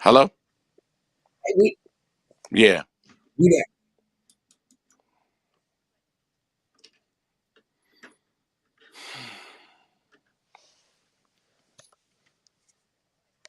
Hello? Hey, Yeah. we there.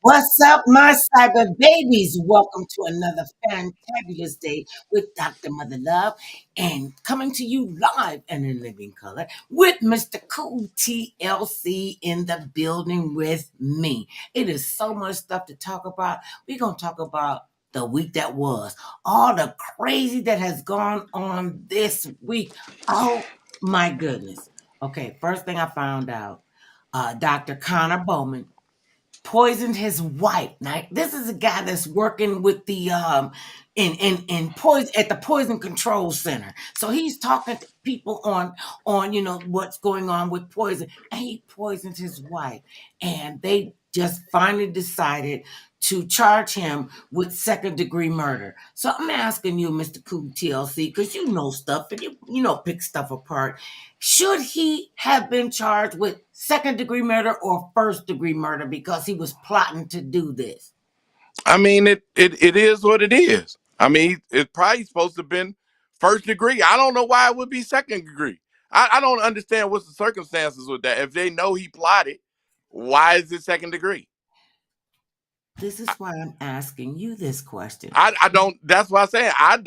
What's up, my cyber babies? Welcome to another fantabulous day with Dr. Mother Love and coming to you live and in living color with Mr. Cool TLC in the building with me. It is so much stuff to talk about. We're going to talk about the week that was, all the crazy that has gone on this week. Oh my goodness. Okay, first thing I found out, Dr. Connor Bowman poisoned his wife. Now, this is a guy that's working with the in poison at the poison control center. So he's talking to people on what's going on with poison, and he poisoned his wife. And they just finally decided to charge him with second degree murder. So I'm asking you, Mr. Cool TLC, because you know stuff and you pick stuff apart. Should he have been charged with second degree murder or first degree murder because he was plotting to do this? I mean, it is what it is. I mean, it's probably supposed to have been first degree. I don't know why it would be second degree. I don't understand what's the circumstances with that. If they know he plotted, why is it second degree? This I, is why I'm asking you this question. I don't. That's why I'm saying I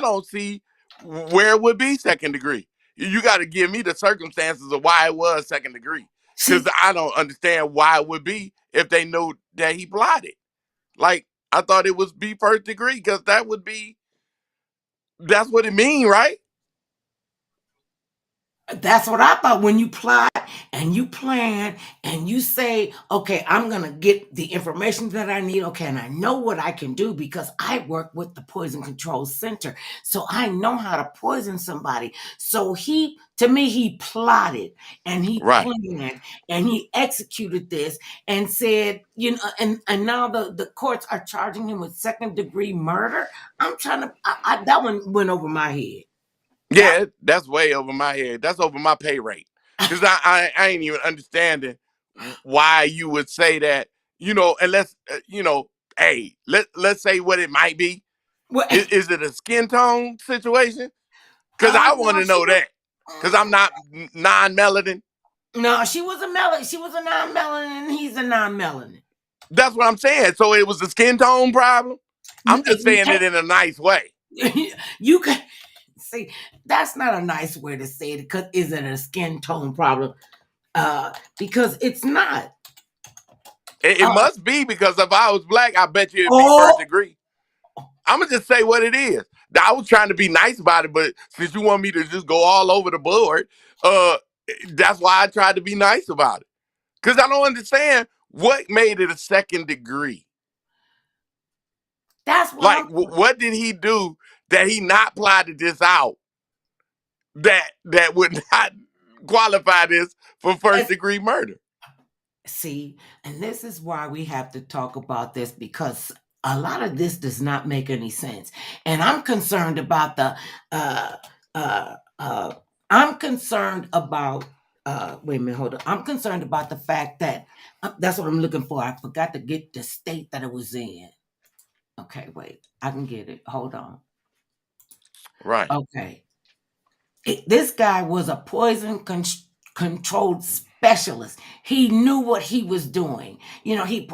don't see where it would be second degree. You got to give me the circumstances of why it was second degree, because See, I don't understand why it would be if they know that he plotted. Like, I thought it was be first degree because that's what it mean, right? that's what I thought when you plot and you plan and you say, okay, I'm going to get the information that I need. Okay. And I know what I can do because I work with the Poison Control Center. So I know how to poison somebody. So to me, he plotted and he Right. planned and he executed this and said, and now the courts are charging him with second degree murder. I'm trying to, that one went over my head. That Yeah, that's way over my head. That's over my pay rate. Cause I ain't even understanding why you would say that. Unless hey, let's say what it might be. well, Is it a skin tone situation? Cause I want no, to know that. Cause I'm not non-melanin. no, she was a melanin. She was a non-melanin, and he's a non-melanin. That's what I'm saying. So it was a skin tone problem. I'm just saying it in a nice way. You can see that's not a nice way to say it because is it a skin tone problem? Because it's not. It Uh, must be, because if I was black, I bet you it'd be first oh, degree. I'm gonna just say what it is. I was trying to be nice about it, but since you want me to just go all over the board, uh, that's why I tried to be nice about it. Because I don't understand what made it a second degree. that's what Like, I'm. what did he do that he not plotted this out that would not qualify this for first degree murder? See, and this is why we have to talk about this because a lot of this does not make any sense. And I'm concerned about uh uh uh I'm concerned about wait a minute, hold on. I'm concerned about the fact that that's what I'm looking for. I forgot to get the state that it was in. Okay, wait. I can get it. Hold on. Right. Okay. This guy was a controlled specialist. He knew what he was doing.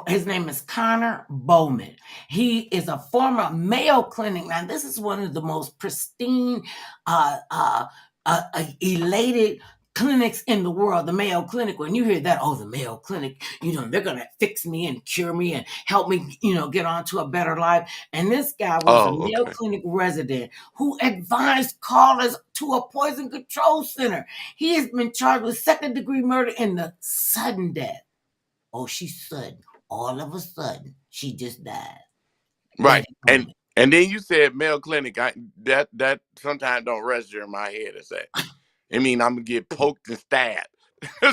His name is Connor Bowman. He is a former Mayo Clinic. Now, this is one of the most pristine, elated clinics in the world, the Mayo Clinic. When you hear that, oh, the Mayo Clinic, they're going to fix me and cure me and help me, get on to a better life. And this guy was a Oh, Mayo okay. Clinic resident who advised callers to a poison control center. He has been charged with second degree murder and the sudden death. Oh, she's sudden. All of a sudden, she just died. That Right. And moment. and then you said male clinic. That sometimes don't register in my head as that. I mean, I'm gonna get poked and stabbed.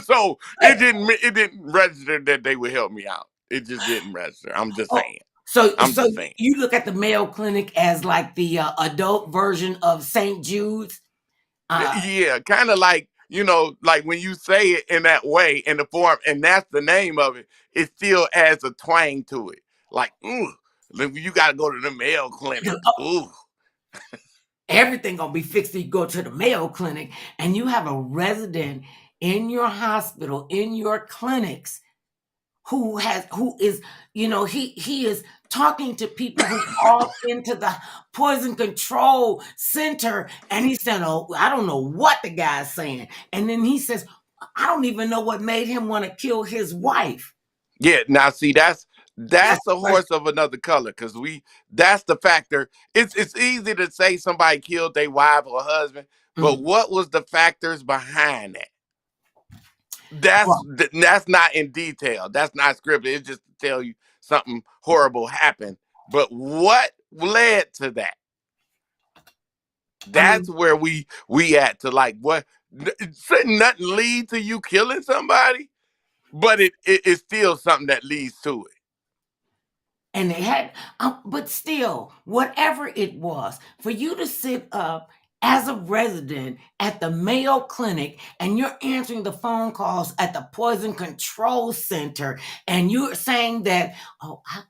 So it didn't register that they would help me out. It just didn't register. I'm just Oh, saying. so I'm so just saying. you look at the Mayo Clinic as like the adult version of St. Jude's. Uh, Yeah, kind of like, like when you say it in that way, in the form, and that's the name of it, it still adds a twang to it. Like, ooh. You got to go to the Mayo Clinic. Ooh. Everything gonna be fixed. You go to the Mayo Clinic, and you have a resident in your hospital, in your clinics, who is, he is talking to people who call into the poison control center, and he said, "Oh, I don't know what the guy's saying," and then he says, "I don't even know what made him want to kill his wife." Yeah, now see that's That's a the question. horse of another color because that's the factor. It's easy to say somebody killed their wife or husband, but Mm. what was the factors behind that? Well, That's not in detail. That's not scripted. It's just to tell you something horrible happened. But what led to that? I That's mean, where we at to like what shouldn't nothing lead to you killing somebody, but it's still something that leads to it. and they had, but still, whatever it was, for you to sit up as a resident at the Mayo Clinic and you're answering the phone calls at the Poison Control Center, and you're saying that, oh, I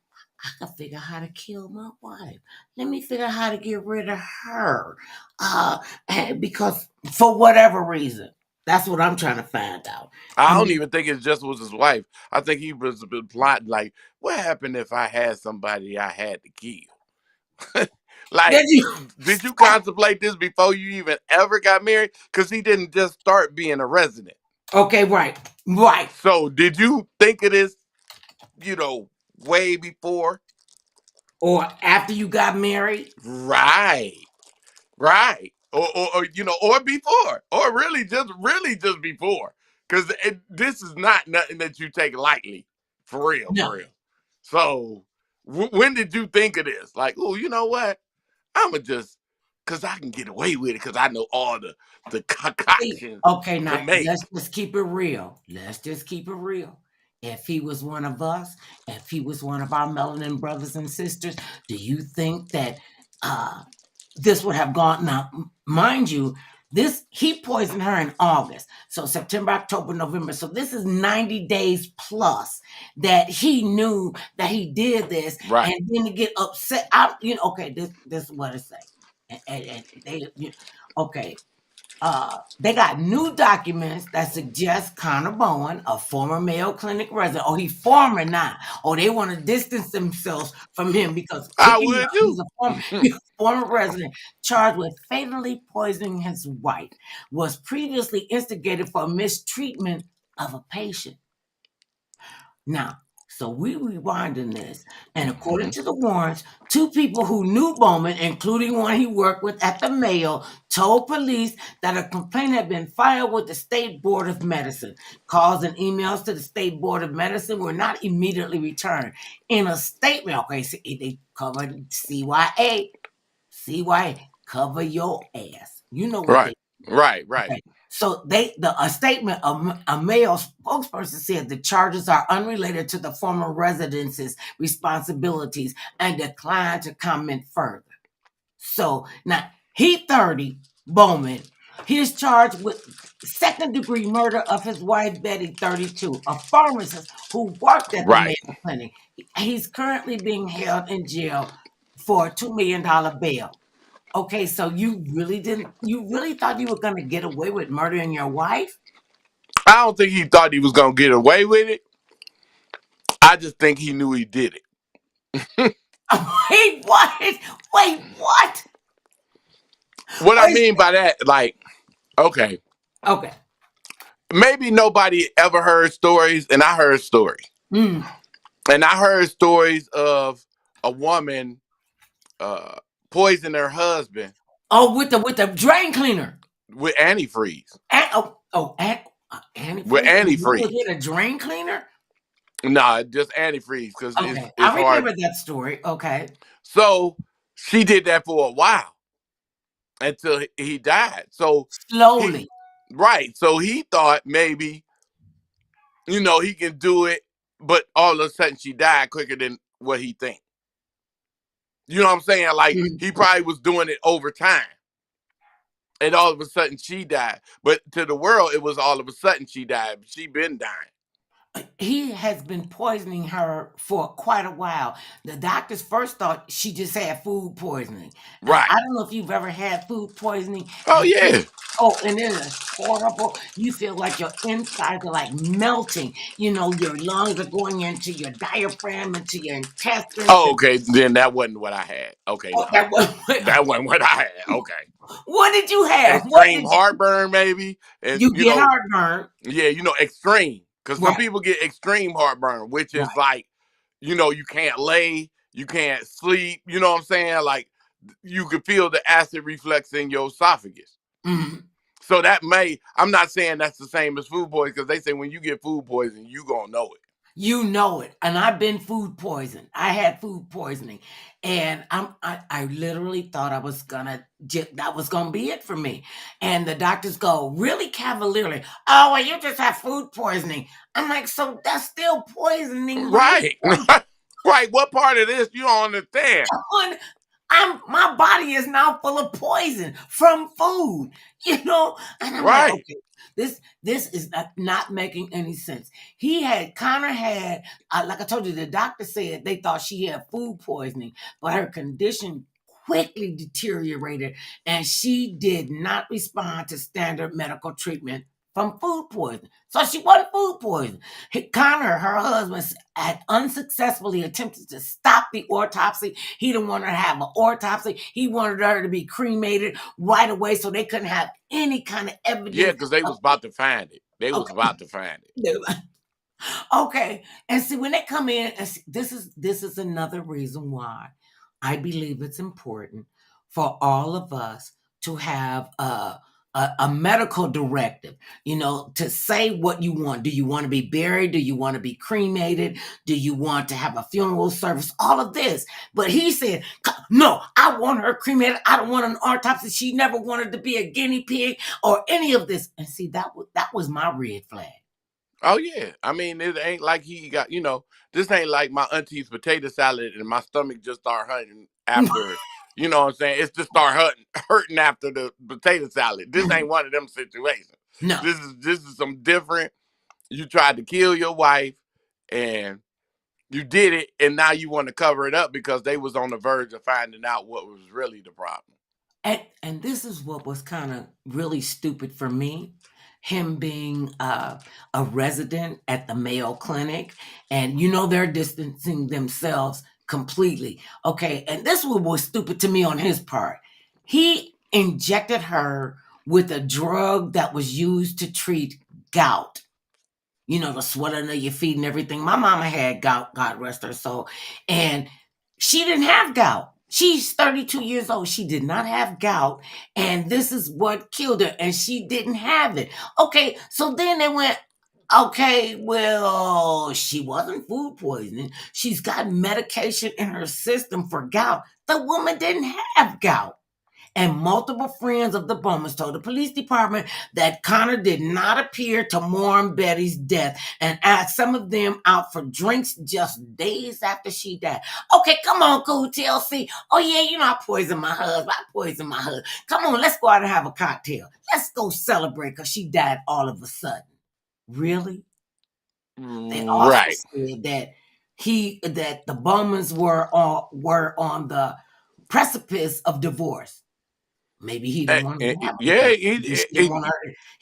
can figure out how to kill my wife. Let me figure out how to get rid of her. Because for whatever reason, that's what I'm trying to find out. I I don't mean, even think it just was his wife. I think he was plotting like, what happened if I had somebody I had to kill? Like, did you? did you contemplate this before you even ever got married? Because he didn't just start being a resident. Okay, right, right. So did you think of this, you know, way before? Or after you got married? Right. Right. Or or before. Or really just before. Because this is not nothing that you take lightly. For real, for No. real. So when did you think of this? Like, oh, you know what? I'ma just because I can get away with it because I know all the See, concoctions okay, to now make. let's just keep it real. Let's just keep it real. If he was one of us, if he was one of our melanin brothers and sisters, do you think that uh this would have gone? Now, mind you, this he poisoned her in August. So September, October, November. So this is 90 days plus that he knew that he did this, Right. and then to get upset. Okay, this is what it say. And they okay. They got new documents that suggest Connor Bowen, a former Mayo Clinic resident. Oh, he's former now. Oh, they want to distance themselves from him because I check him would out. He's too. a he's a former resident charged with fatally poisoning his wife. Was previously instigated for mistreatment of a patient. Now, so we rewinding this, and according to the warrants, two people who knew Bowman, including one he worked with at the Mayo, told police that a complaint had been filed with the State Board of Medicine. Calls and emails to the State Board of Medicine were not immediately returned. In a statement, okay, so they covered CYA. CYA, cover your ass. You know what Right. they. Right. Okay. So a statement of a Mayo spokesperson said the charges are unrelated to the former resident's responsibilities and declined to comment further. So now he 30, Bowman. He is charged with second degree murder of his wife Betty, 32, a pharmacist who worked at the Mayo Right. Clinic. He's currently being held in jail for a $2 million bail. Okay, so you really thought you were gonna get away with murdering your wife? I don't think he thought he was gonna get away with it. I just think he knew he did it. Wait, what? Wait, what? What I Wait, mean by that, like, okay, okay. maybe nobody ever heard stories, and I heard stories. Mm. And I heard stories of a woman uh, poisoning her husband Oh, with the drain cleaner. with antifreeze. With Antifreeze. You was antifreeze. with a drain cleaner? Nah, just antifreeze because Okay, it's I hard. remember that story. Okay. So she did that for a while until he died. So he, Slowly. right. So he thought maybe, he can do it, but all of a sudden she died quicker than what he think. You know what I'm saying? Like Mm. he probably was doing it over time. And all of a sudden she died. But to the world, it was all of a sudden she died. She been dying. He has been poisoning her for quite a while. The doctors first thought she just had food poisoning. Right. I don't know if you've ever had food poisoning, Oh and yeah. and it is horrible. You feel like your insides are like melting. Your lungs are going into your diaphragm, into your intestines, Oh, and okay. Then that wasn't what I had. Okay, oh, no. That wasn't what I had. Okay. what did you have? What Extreme did you? heartburn, maybe. And, You get heartburn, yeah, extreme. Because some right? people get extreme heartburn, which is Right. like, you can't lay, you can't sleep. You know what I'm saying? Like, you can feel the acid reflux in your esophagus. Mhm. So I'm not saying that's the same as food poisoning, because they say when you get food poisoning, you gonna know it. You know it. And I've been food poisoned. I had food poisoning. And I literally thought that was gonna be it for me. And the doctors go really cavalierly, oh, well, you just have food poisoning. I'm like, so that's still poisoning my Right. Right. What part of this you don't understand? one. My body is now full of poison from food, and I'm like, Right. okay, this is not making any sense. Connor had, like I told you, the doctor said they thought she had food poisoning, but her condition quickly deteriorated, and she did not respond to standard medical treatment from food poisoning. So she wasn't food poisoning. Connor, her husband, had unsuccessfully attempted to stop the autopsy. He didn't want her to have an autopsy. He wanted her to be cremated right away so they couldn't have any kind of Yeah, evidence because they of was about to find it. They was okay. about to find it. Okay. And see, when they come in, and this is another reason why I believe it's important for all of us to have a medical directive, to say what you want. Do you want to be buried? Do you want to be cremated? Do you want to have a funeral service? All of this. But he said, no, I want her cremated. I don't want an autopsy. She never wanted to be a guinea pig or any of this. And see, that was my red flag. Oh yeah. I mean, it ain't like he got, this ain't like my auntie's potato salad and my stomach just start hurting after, you know what I'm saying? It's just start hurting after the potato salad. This ain't one of them situations. No. This is some different. You tried to kill your wife and you did it, and now you want to cover it up because they was on the verge of finding out what was really the problem. And this is what was kind of really stupid for me. Him being a resident at the Mayo Clinic, and they're distancing themselves completely. Okay, and this one was stupid to me on his part. He injected her with a drug that was used to treat gout. The swelling of your feet and everything. My mama had gout, God rest her soul, and she didn't have gout. She's 32 years old. She did not have gout, and this is what killed her, and she didn't have it. Okay, so then they went, okay, well, she wasn't food poisoning. She's got medication in her system for gout. The woman didn't have gout. And multiple friends of the Bowmans told the police department that Connor did not appear to mourn Betty's death and asked some of them out for drinks just days after she died. Okay, come on, cool TLC. Oh, yeah, I poisoned my husband. Come on, let's go out and have a cocktail. Let's go celebrate because she died all of a sudden. Really? They also Right. said that the Bowmans were on the precipice of divorce. Maybe he didn't want to have Yeah, because he still want her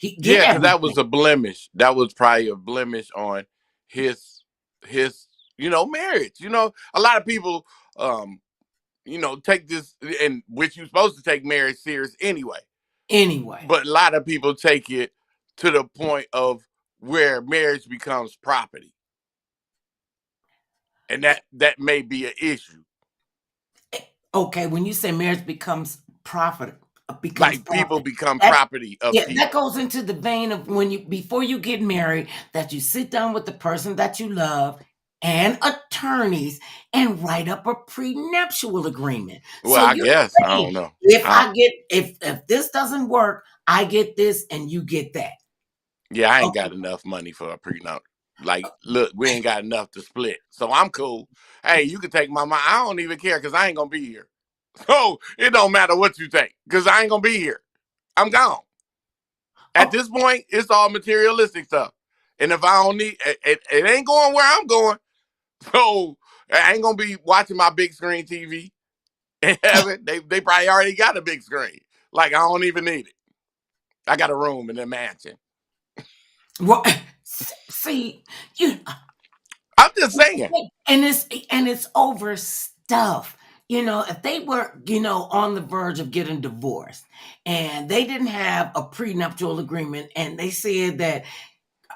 to get yeah, because that was everything. a blemish. That was probably a blemish on his marriage. A lot of people take this, and which you're supposed to take marriage serious anyway. Anyway, But a lot of people take it to the point of where marriage becomes property. And that may be an issue. okay, when you say marriage becomes Like people become that property of yeah, that people. goes into the vein of before you get married, that you sit down with the person that you love and attorneys and write up a prenuptial agreement. Well, So I you're guess I don't saying know. if this doesn't work, I get this and you get that. Yeah, I ain't Okay. got enough money for a prenup. Like, look, we ain't got enough to split, so I'm cool. Hey, you can take my money. I don't even care because I ain't gonna be here. So it don't matter what you take because I ain't gonna be here. I'm gone. At Oh, this point, it's all materialistic stuff. And if I don't need it ain't going where I'm going. So I ain't gonna be watching my big screen TV in heaven. They probably already got a big screen. Like I don't even need it. I got a room in the mansion. Well, see, you I'm just saying. and it's over stuff. You know, if they were, on the verge of getting divorced and they didn't have a prenuptial agreement and they said that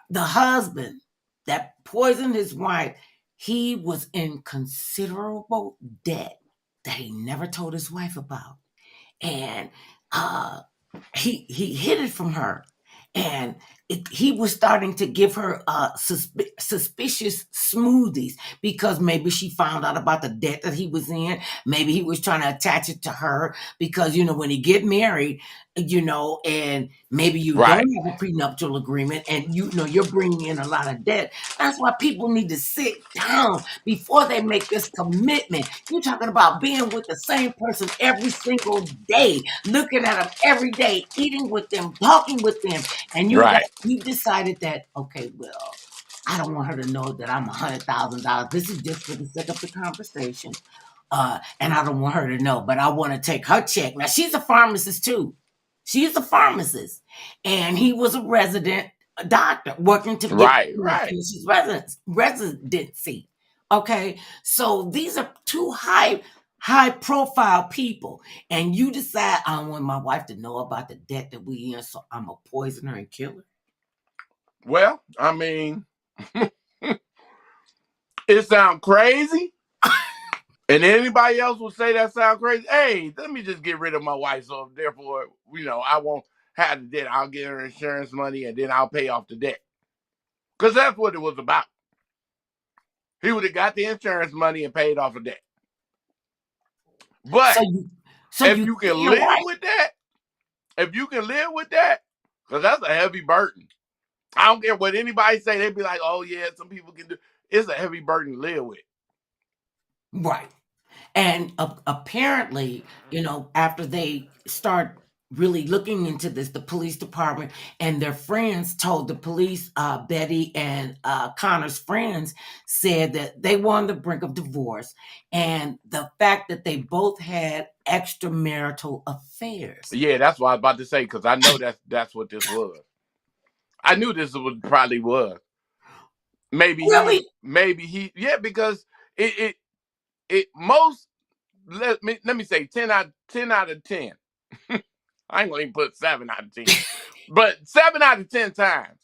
the husband that poisoned his wife, he was in considerable debt that he never told his wife about. And he hid it from her, and he was starting to give her suspicious smoothies because maybe she found out about the debt that he was in. Maybe he was trying to attach it to her because when you get married, and maybe you don't Right. have a prenuptial agreement, and you're bringing in a lot of debt. That's why people need to sit down before they make this commitment. You're talking about being with the same person every single day, looking at them every day, eating with them, talking with them, and Right. you decided that, okay, well, I don't want her to know that I'm $100,000. This is just for the sake of the conversation. And I don't want her to know, but I want to take her check. Now she's a pharmacist too. She's a pharmacist, and he was a resident doctor working to get Right. Right. finish his residency. Okay, so these are two high profile people, and you decide I don't want my wife to know about the debt that we in, so I'm gonna poison her and kill her. Well, I mean, it sounds crazy. And anybody else will say that sounds crazy. Hey, let me just get rid of my wife, so therefore, I won't have the debt. I'll get her insurance money, and then I'll pay off the debt. Because that's what it was about. He would have got the insurance money and paid off the debt. But if you can live with that, because that's a heavy burden. I don't care what anybody say. They'd be like, oh, yeah, some people can do. It's a heavy burden to live with. Right. And apparently, after they start really looking into this, the police department and their friends told the police, Betty and Connor's friends said that they were on the brink of divorce. And the fact that they both had extramarital affairs. Yeah, that's what I was about to say, because I know that's what this was. I knew this probably was. Maybe Really? yeah, because it most, let me say 10 out of 10. I ain't gonna even put 7 out of 10. But 7 out of 10 times,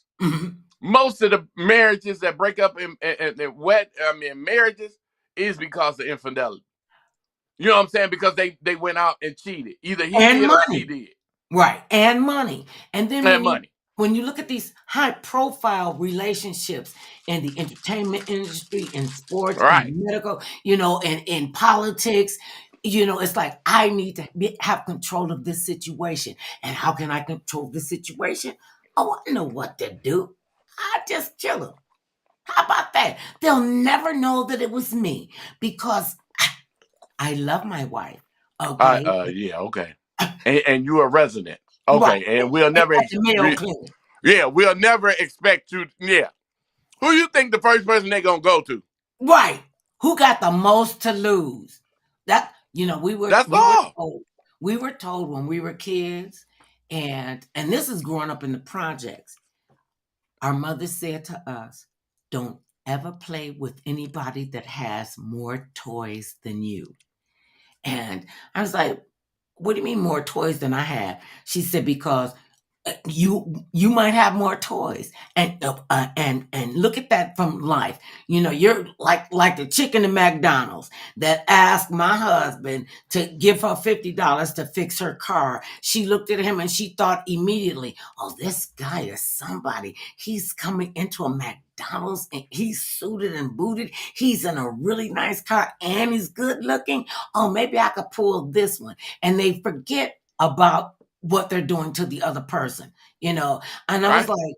most of the marriages that break up in marriages is because of infidelity. You know what I'm saying? Because they went out and cheated. Either he And did or she money. did. Right. And money. And then money. When you look at these high profile relationships in the entertainment industry, in sports, Right. in medical, and in politics, it's like, I need to have control of this situation. And how can I control the situation? Oh, I know what to do. I just kill them. How about that? They'll never know that it was me because I love my wife. Okay. Yeah, okay. And you're a resident. Okay. Right. And we'll never At the Mayo Clinic. Yeah, we'll never expect you. Yeah. Who you think the first person they gonna go to? Right. Who got the most to lose? That we were told when we were kids, and this is growing up in the projects. Our mother said to us, "Don't ever play with anybody that has more toys than you." And I was like, "What do you mean more toys than I have?" She said, "Because you might have more toys, and look at that from life. You're like the chicken in McDonald's that asked my husband to give her $50 to fix her car. She looked at him and she thought immediately, oh, this guy is somebody. He's coming into a McDonald's and he's suited and booted. He's in a really nice car and he's good looking. Oh, maybe I could pull this one." And they forget about what they're doing to the other person, And I was like,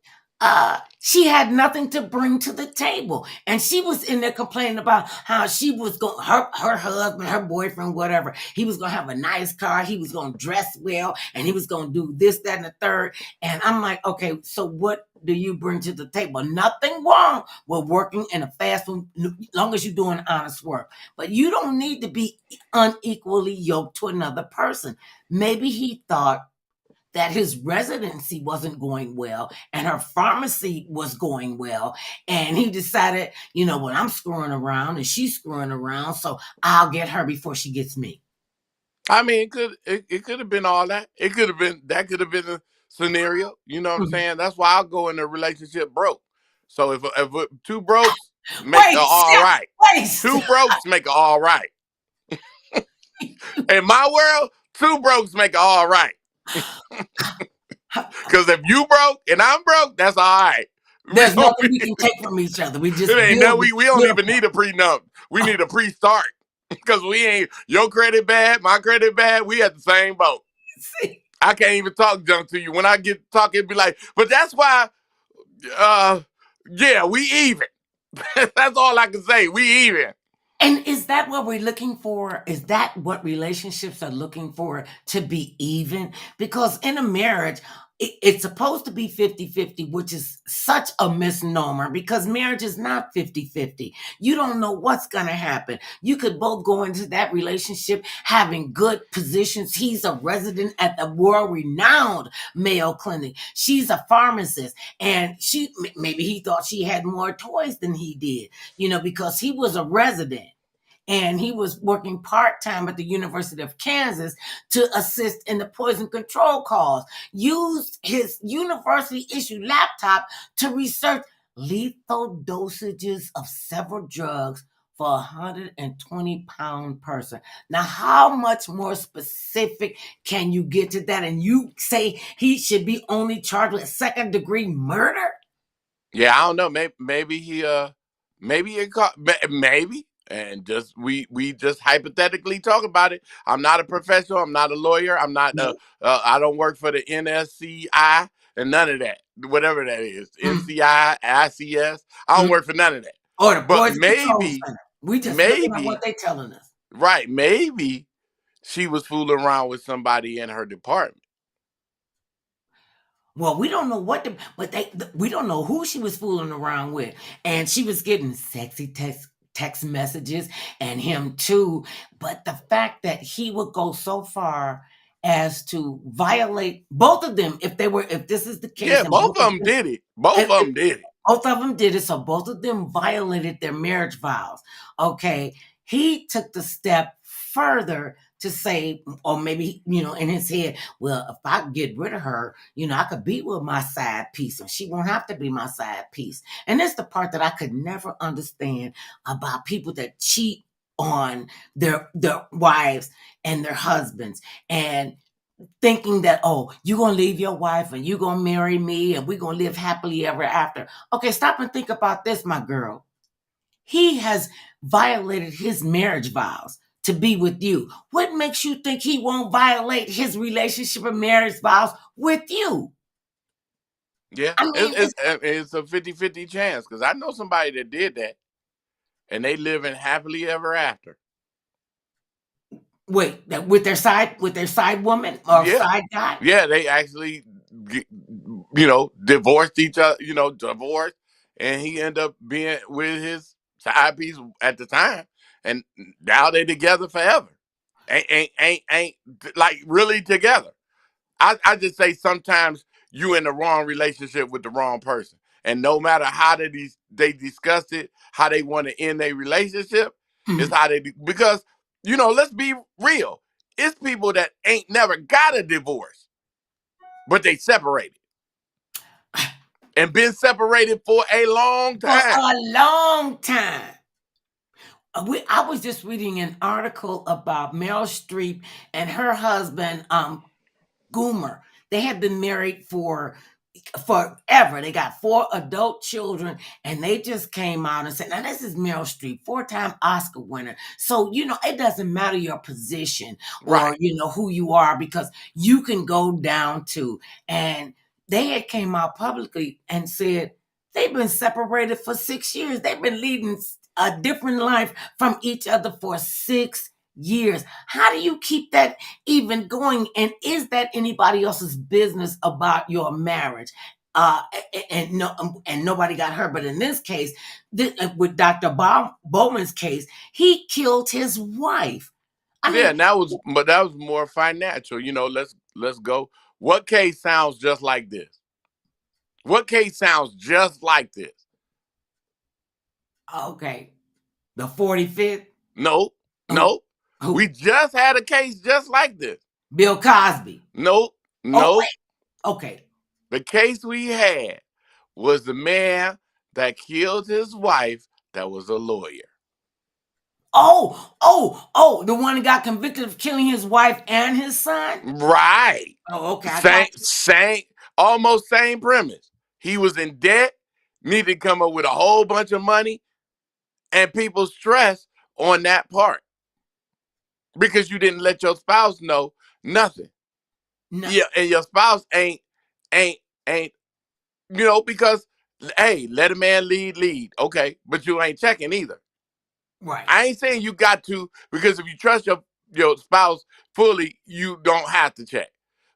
she had nothing to bring to the table. And she was in there complaining about how she was going, her husband, her boyfriend, whatever, he was going to have a nice car, he was going to dress well, and he was going to do this, that, and the third. And I'm like, okay, so what do you bring to the table? Nothing wrong with working in a fast food, as long as you're doing honest work. But you don't need to be unequally yoked to another person. Maybe he thought that his residency wasn't going well and her pharmacy was going well. And he decided, well, I'm screwing around and she's screwing around, so I'll get her before she gets me. I mean, it could have been all that. It could have been that could have been a scenario. You know what I'm saying? That's why I'll go in a relationship broke. So if two brokes make it Wait, all right, wait. two brokes make it all right. In my world, two brokes make it all right. Because if you broke and I'm broke, that's all right. There's nothing we can take from each other. We just it ain't no, we don't even need a prenup. We need a pre-start. Because we ain't your credit bad, my credit bad. We at the same boat. I can't even talk junk to you. When I get talking, it be like, but that's why, yeah, we even. That's all I can say. We even. And is that what we're looking for? Is that what relationships are looking for, to be even? Because in a marriage, it's supposed to be 50-50, which is such a misnomer, because marriage is not 50-50. You don't know what's going to happen. You could both go into that relationship having good positions. He's a resident at the world-renowned Mayo Clinic. She's a pharmacist, and maybe he thought she had more toys than he did, because he was a resident. And he was working part-time at the University of Kansas to assist in the poison control cause. Used his university-issued laptop to research lethal dosages of several drugs for a 120-pound person. Now, how much more specific can you get to that? And you say he should be only charged with second-degree murder? Yeah, I don't know. Maybe he maybe. And just we just hypothetically talk about it. I'm not a professional. I'm not a lawyer. I'm not. I don't work for the NSCI and none of that. Whatever that is, NCI, ICS. I don't work for none of that. Or the But Poison Control maybe, Center. We just looking at what they telling us. Right? Maybe she was fooling around with somebody in her department. Well, we don't know we don't know who she was fooling around with, and she was getting sexy text messages, and him too. But the fact that he would go so far as to violate both of them, if this is the case, yeah, both of them did it. Both of them did it. Both of them did it. So both of them violated their marriage vows. Okay, he took the step further to say, or maybe, in his head, well, if I get rid of her, I could be with my side piece, and she won't have to be my side piece. And that's the part that I could never understand about people that cheat on their wives and their husbands, and thinking that, oh, you're going to leave your wife and you're going to marry me and we're going to live happily ever after. Okay, stop and think about this, my girl. He has violated his marriage vows to be with you. What makes you think he won't violate his relationship and marriage vows with you? Yeah, I mean, it's a 50-50 chance, because I know somebody that did that, and they living happily ever after. Wait, with their side woman or side guy? Yeah, they actually, divorced each other. Divorced, and he ended up being with his side piece at the time, and now they together forever. Ain't like really together. I just say sometimes you in the wrong relationship with the wrong person, and no matter how they discuss it, how they want to end their relationship, is how they because. Let's be real. It's people that ain't never got a divorce, but they separated. And been separated for a long time. For a long time. I was just reading an article about Meryl Streep and her husband, Goomer. They had been married for forever. They got 4 adult children, and they just came out and said, now this is Meryl Streep, 4-time Oscar winner. So, it doesn't matter your position or, who you are, because you can go down to, and they had came out publicly and said they've been separated for 6 years. They've been leading a different life from each other for 6 years. How do you keep that even going? And is that anybody else's business about your marriage? Uh, and nobody got hurt. But in this case, with Dr. Bowman's case, he killed his wife. I Yeah, mean, and that was more financial. Let's go. What case sounds just like this? What case sounds just like this? okay, the 45th. Nope. Who? Nope. Who? We just had a case just like this. Bill Cosby. Nope. Oh, Nope. wait. Okay. The case we had was the man that killed his wife that was a lawyer. The one that got convicted of killing his wife and his son? Right. Oh, okay. I got Same, almost same premise. He was in debt, needed to come up with a whole bunch of money, and people stress on that part because you didn't let your spouse know nothing. no. Yeah, and your spouse ain't, because hey, let a man lead, okay, but you ain't checking either. Right. I ain't saying you got to, because if you trust your spouse fully, you don't have to check.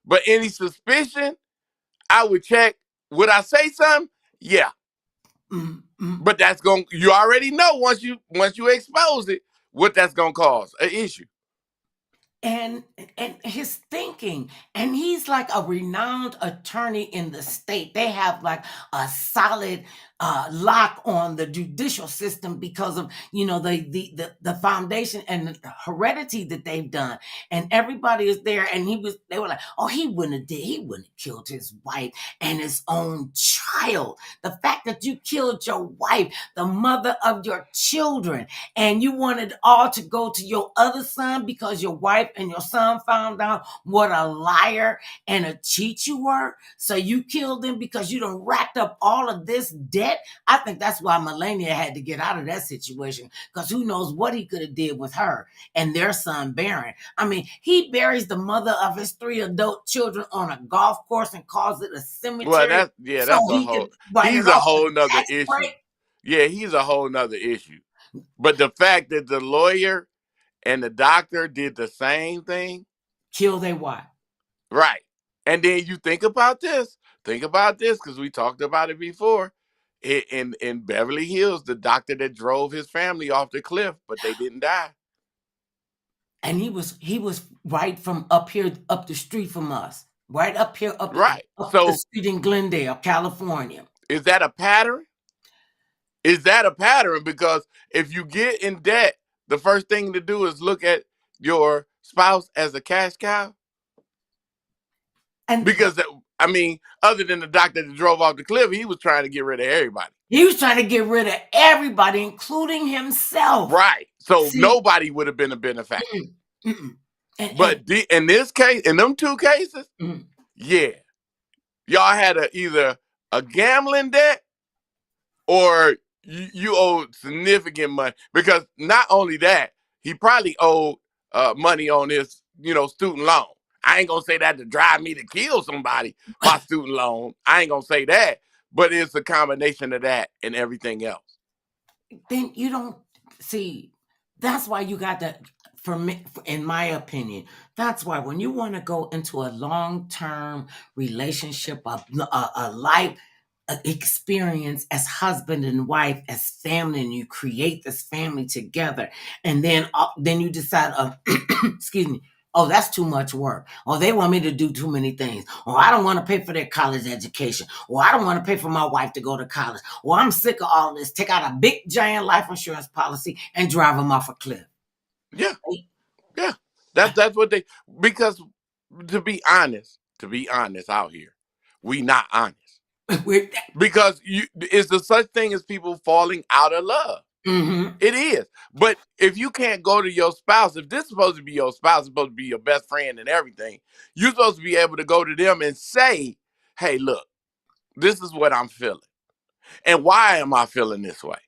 But any suspicion, I would check. Would I say something? Yeah. Mm-hmm. But you already know once you expose it, what that's gonna cause an issue. And his thinking, and he's like a renowned attorney in the state. They have like a solid lock on the judicial system because of the foundation and the heredity that they've done, and everybody is there. And they were like, oh, he wouldn't have killed his wife and his own child. The fact that you killed your wife, the mother of your children, and you wanted all to go to your other son because your wife and your son found out what a liar and a cheat you were. So you killed them because you done racked up all of this debt. I think that's why Melania had to get out of that situation, because who knows what he could have did with her and their son Barron. I mean, he buries the mother of his 3 adult children on a golf course and calls it a cemetery. Well, that's a whole. He's a whole nother issue. Yeah, he's a whole nother issue. But the fact that the lawyer and the doctor did the same thing, kill their wife, right? And then you think about this, because we talked about it before. In Beverly Hills, the doctor that drove his family off the cliff, but they didn't die. And he was right from up here, up the street from us, right up here, up the street in Glendale, California. Is that a pattern? Is that a pattern? Because if you get in debt, the first thing to do is look at your spouse as a cash cow. And because other than the doctor that drove off the cliff, he was trying to get rid of everybody. He was trying to get rid of everybody, including himself. Right. So nobody would have been a benefactor. But in this case, in them 2 cases, yeah, y'all had either a gambling debt or you owed significant money. Because not only that, he probably owed money on his student loan. I ain't gonna say that to drive me to kill somebody by student loan. I ain't gonna say that, but it's a combination of that and everything else. Then you don't see. That's why you got to, for me, in my opinion, that's why when you want to go into a long-term relationship, a life experience as husband and wife, as family, and you create this family together, and then you decide, excuse me, oh, that's too much work. Or they want me to do too many things. Or I don't want to pay for their college education. Or I don't want to pay for my wife to go to college. Or I'm sick of all this. Take out a big giant life insurance policy and drive them off a cliff. Yeah. Yeah. That's what because to be honest out here, we not honest. Because it's the such thing as people falling out of love. Mm-hmm. It is. But if you can't go to your spouse, if this is supposed to be your spouse, supposed to be your best friend and everything, you're supposed to be able to go to them and say, hey, look, this is what I'm feeling. And why am I feeling this way?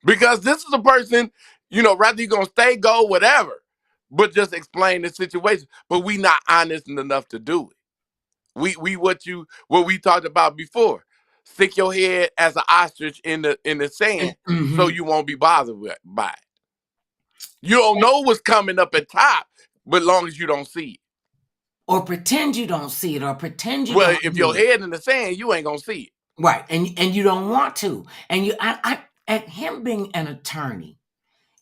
Because this is a person, rather you're going to stay, go, whatever, but just explain the situation. But we not honest enough to do it. What we talked about before. Stick your head as an ostrich in the sand so Mm-hmm. you won't be bothered by it. You don't know what's coming up at top, but long as you don't see it. Or pretend you don't see it, or pretend you Well, don't if your hear it. head in the sand, you ain't gonna see it. Right. And you don't want to. And at him being an attorney,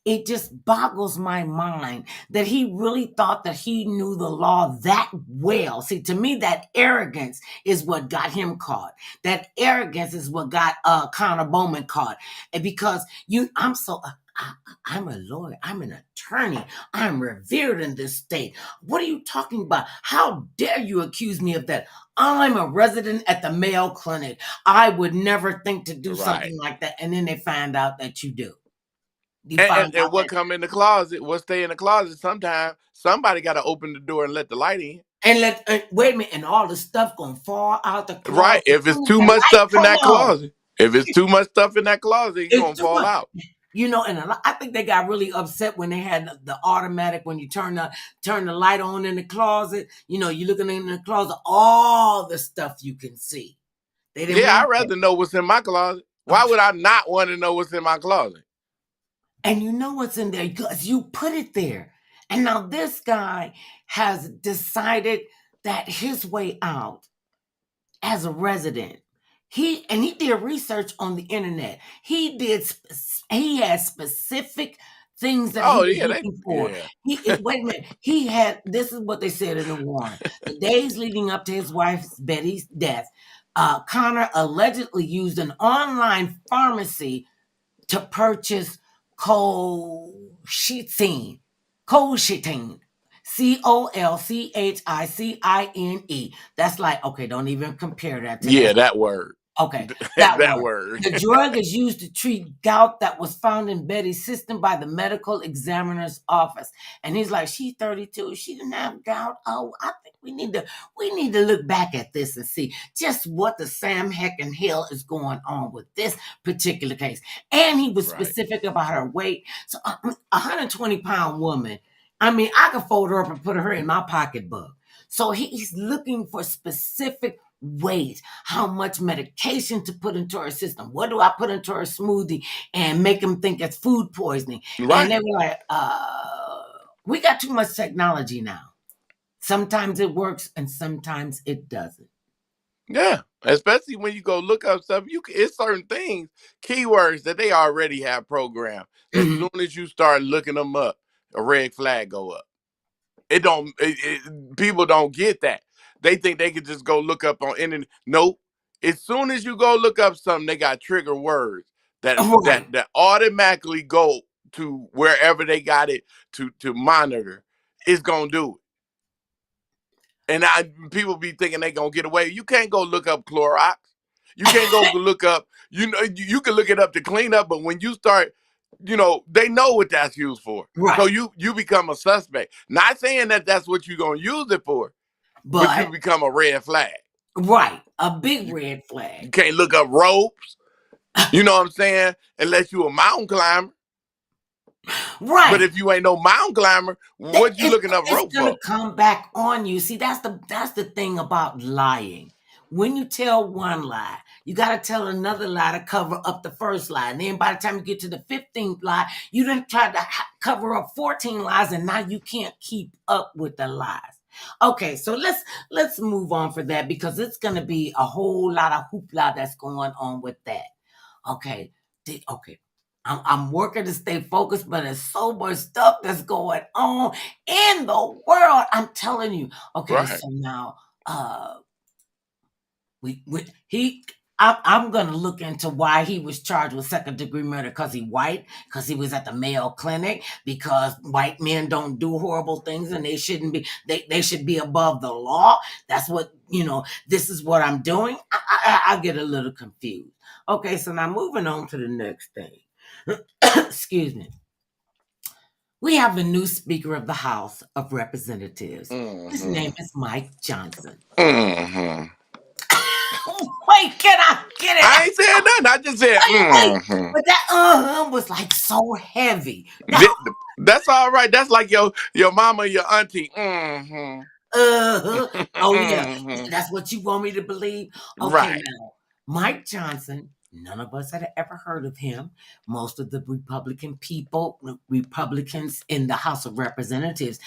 it just boggles my mind that he really thought that he knew the law that well. See, to me, that arrogance is what got him caught. That arrogance is what got Connor Bowman caught. And because I'm a lawyer, I'm an attorney, I'm revered in this state. What are you talking about? How dare you accuse me of that? I'm a resident at the Mayo Clinic. I would never think to do Right. something like that. And then they find out that you do. And what come in the closet, what stay in the closet, sometimes somebody got to open the door and let the light in. And wait a minute, and all the stuff gonna fall out the closet. Right. If it's too much stuff in that closet, it's gonna fall out. You know, and I think they got really upset when they had the automatic, when you turn the light on in the closet. You know, you're looking in the closet, all the stuff you can see. They didn't. Yeah, I'd rather know what's in my closet. Why would I not want to know what's in my closet? And you know what's in there because you put it there. And now this guy has decided that his way out as a resident, he did research on the internet. He had specific things that he was looking for. Yeah. Wait a minute. This is what they said in the warrant. The days leading up to his wife Betty's death, Connor allegedly used an online pharmacy to purchase colchicine. Colchicine. That's like, okay, don't even compare that to that word. Okay, that word. The drug is used to treat gout that was found in Betty's system by the medical examiner's office. And he's like, she's 32. She didn't have gout. Oh, I think we need to look back at this and see just what the Sam heck and hell is going on with this particular case. And he was specific about her weight. So a 120-pound woman, I mean, I could fold her up and put her in my pocketbook. So he's looking for specific weight, how much medication to put into her system. What do I put into her smoothie and make them think it's food poisoning? Right. And they were like, we got too much technology now. Sometimes it works and sometimes it doesn't. Yeah, especially when you go look up stuff, it's certain things, keywords that they already have programmed. As soon as you start looking them up, a red flag go up. People don't get that. They think they can just go look up on internet. Nope. As soon as you go look up something, they got trigger words that automatically go to wherever they got it to monitor. It's gonna do it. And people be thinking they gonna get away. You can't go look up Clorox. You can't go look up. You know, you can look it up to clean up, but when you start, they know what that's used for. Right. So you become a suspect. Not saying that that's what you're gonna use it for, but you become a red flag. Right, a big red flag. You can't look up ropes. You know what I'm saying? Unless you a mountain climber. Right. But if you ain't no mountain climber, what you looking up rope for? It's gonna come back on you. See, that's the thing about lying. When you tell one lie, you got to tell another lie to cover up the first lie. And then by the time you get to the 15th lie, you done tried to cover up 14 lies, and now you can't keep up with the lies. Okay, so let's move on for that because it's going to be a whole lot of hoopla that's going on with that. Okay, I'm working to stay focused, but there's so much stuff that's going on in the world. I'm telling you. Okay, so now I'm gonna look into why he was charged with second-degree murder because he white, because he was at the Mayo Clinic, because white men don't do horrible things and they shouldn't be. They should be above the law. That's what This is what I'm doing. I get a little confused. Okay, so now moving on to the next thing. Excuse me. We have a new Speaker of the House of Representatives. His name is Mike Johnson. Wait, can I get it? I ain't saying nothing. I just said, But that was like so heavy. That's all right. That's like your mama, your auntie. Oh yeah, that's what you want me to believe. Okay, Right. now Mike Johnson. None of us had ever heard of him. Most of the Republicans in the House of Representatives,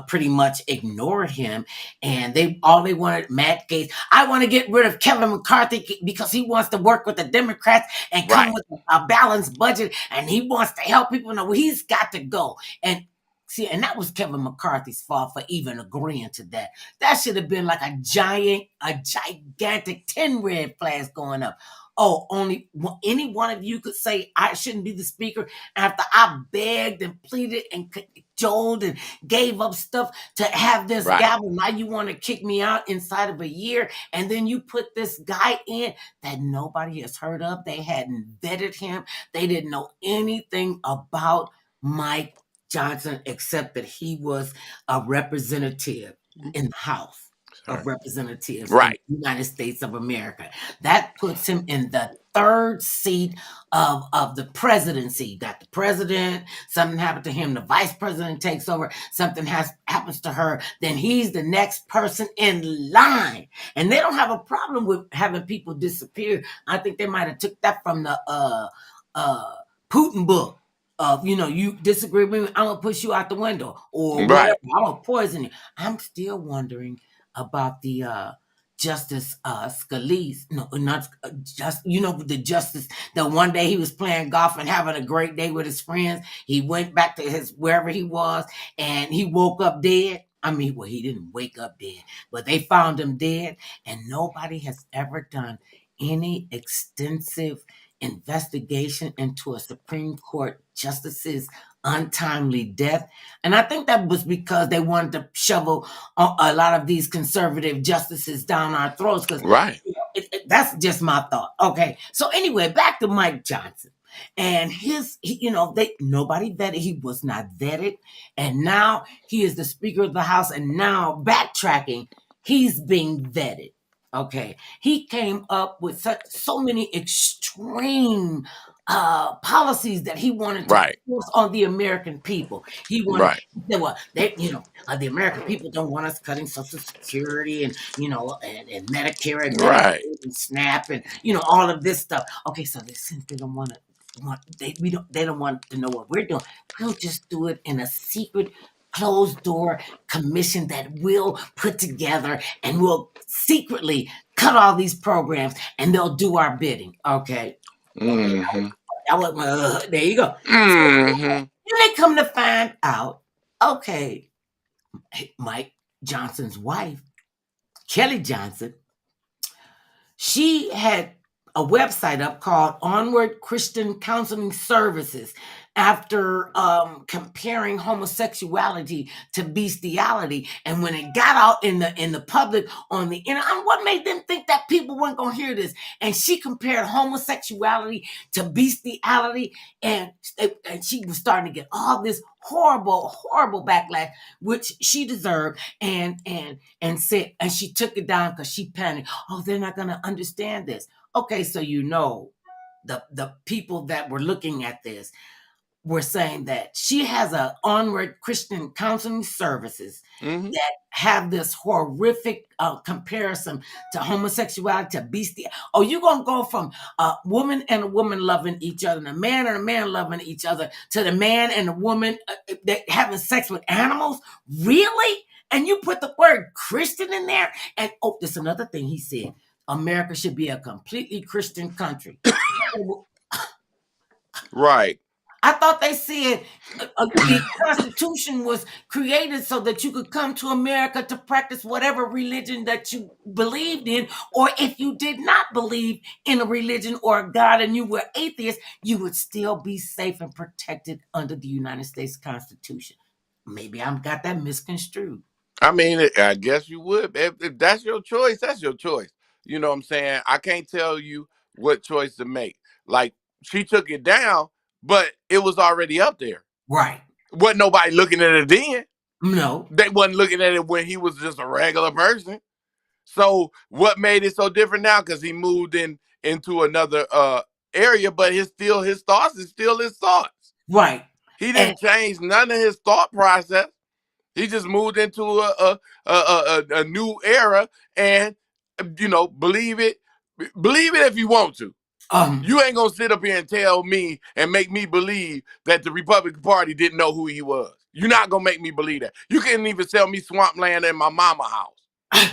pretty much ignored him, and they wanted Matt Gaetz. I want to get rid of Kevin McCarthy because he wants to work with the Democrats and come Right. with a balanced budget, and he wants to help people. No, he's got to go. And see, and that was Kevin McCarthy's fault for even agreeing to that. That should have been like a gigantic 10 red flags going up. Oh, only any one of you could say I shouldn't be the speaker after I begged and pleaded and cajoled and gave up stuff to have this Right. gavel. Now you want to kick me out inside of a year, and then you put this guy in that nobody has heard of. They hadn't vetted him. They didn't know anything about Mike Johnson, except that he was a representative in the House of Representatives in Right. the United States of America. That puts him in the third seat of the presidency. You got the president, something happened to him, the vice president takes over, something happens to her, then he's the next person in line. And they don't have a problem with having people disappear. I think they might have took that from the Putin book. Of you disagree with me, I'm gonna push you out the window or whatever. Right. I'm gonna poison you. I'm still wondering about the Justice Scalise. No, not just the justice. The one day he was playing golf and having a great day with his friends. He went back to his wherever he was, and he woke up dead. I mean, well, he didn't wake up dead, but they found him dead, and nobody has ever done any extensive investigation into a Supreme Court justice's untimely death. And I think that was because they wanted to shovel a lot of these conservative justices down our throats. Because Right. that's just my thought. Okay. So anyway, back to Mike Johnson. And nobody vetted. He was not vetted. And now he is the Speaker of the House. And now backtracking, he's being vetted. Okay, he came up with so many extreme policies that he wanted to Right. force on the American people. He wanted, Right. the American people don't want us cutting Social Security and and Medicare and Medicaid Right. and SNAP and all of this stuff. Okay, so since they don't want to, they don't want to know what we're doing. We'll just do it in a secret closed door commission that we'll put together, and we'll secretly cut all these programs and they'll do our bidding. Okay. Mm-hmm. There you go. Mm-hmm. Then they come to find out, okay, Mike Johnson's wife, Kelly Johnson, she had a website up called Onward Christian Counseling Services after comparing homosexuality to bestiality. And when it got out in the public on the internet, what made them think that people weren't going to hear this? And she compared homosexuality to bestiality, and she was starting to get all this horrible backlash, which she deserved, and said, and she took it down because she panicked. Oh, they're not going to understand this. Okay, so the people that were looking at this were saying that she has a Onward Christian Counseling Services Mm-hmm. that have this horrific comparison to homosexuality, to bestiality. Oh, you're going to go from a woman and a woman loving each other, and a man loving each other, to the man and a woman having sex with animals? Really? And you put the word Christian in there? And there's another thing he said. America should be a completely Christian country. Right. I thought they said the Constitution was created so that you could come to America to practice whatever religion that you believed in, or if you did not believe in a religion or a God and you were atheist, you would still be safe and protected under the United States Constitution. Maybe I've got that misconstrued. I mean, I guess you would. If that's your choice, that's your choice. You know what I'm saying? I can't tell you what choice to make. Like, she took it down, but it was already up there. Right. Wasn't nobody looking at it then. No. They wasn't looking at it when he was just a regular person. So what made it so different now? Because he moved into another area, but his thoughts is still his thoughts. Right. He didn't change none of his thought process. He just moved into a new era, and believe it. Believe it if you want to. Um, You ain't gonna sit up here and tell me and make me believe that the Republican Party didn't know who he was. You're not gonna make me believe that. You couldn't even sell me swampland in my mama house.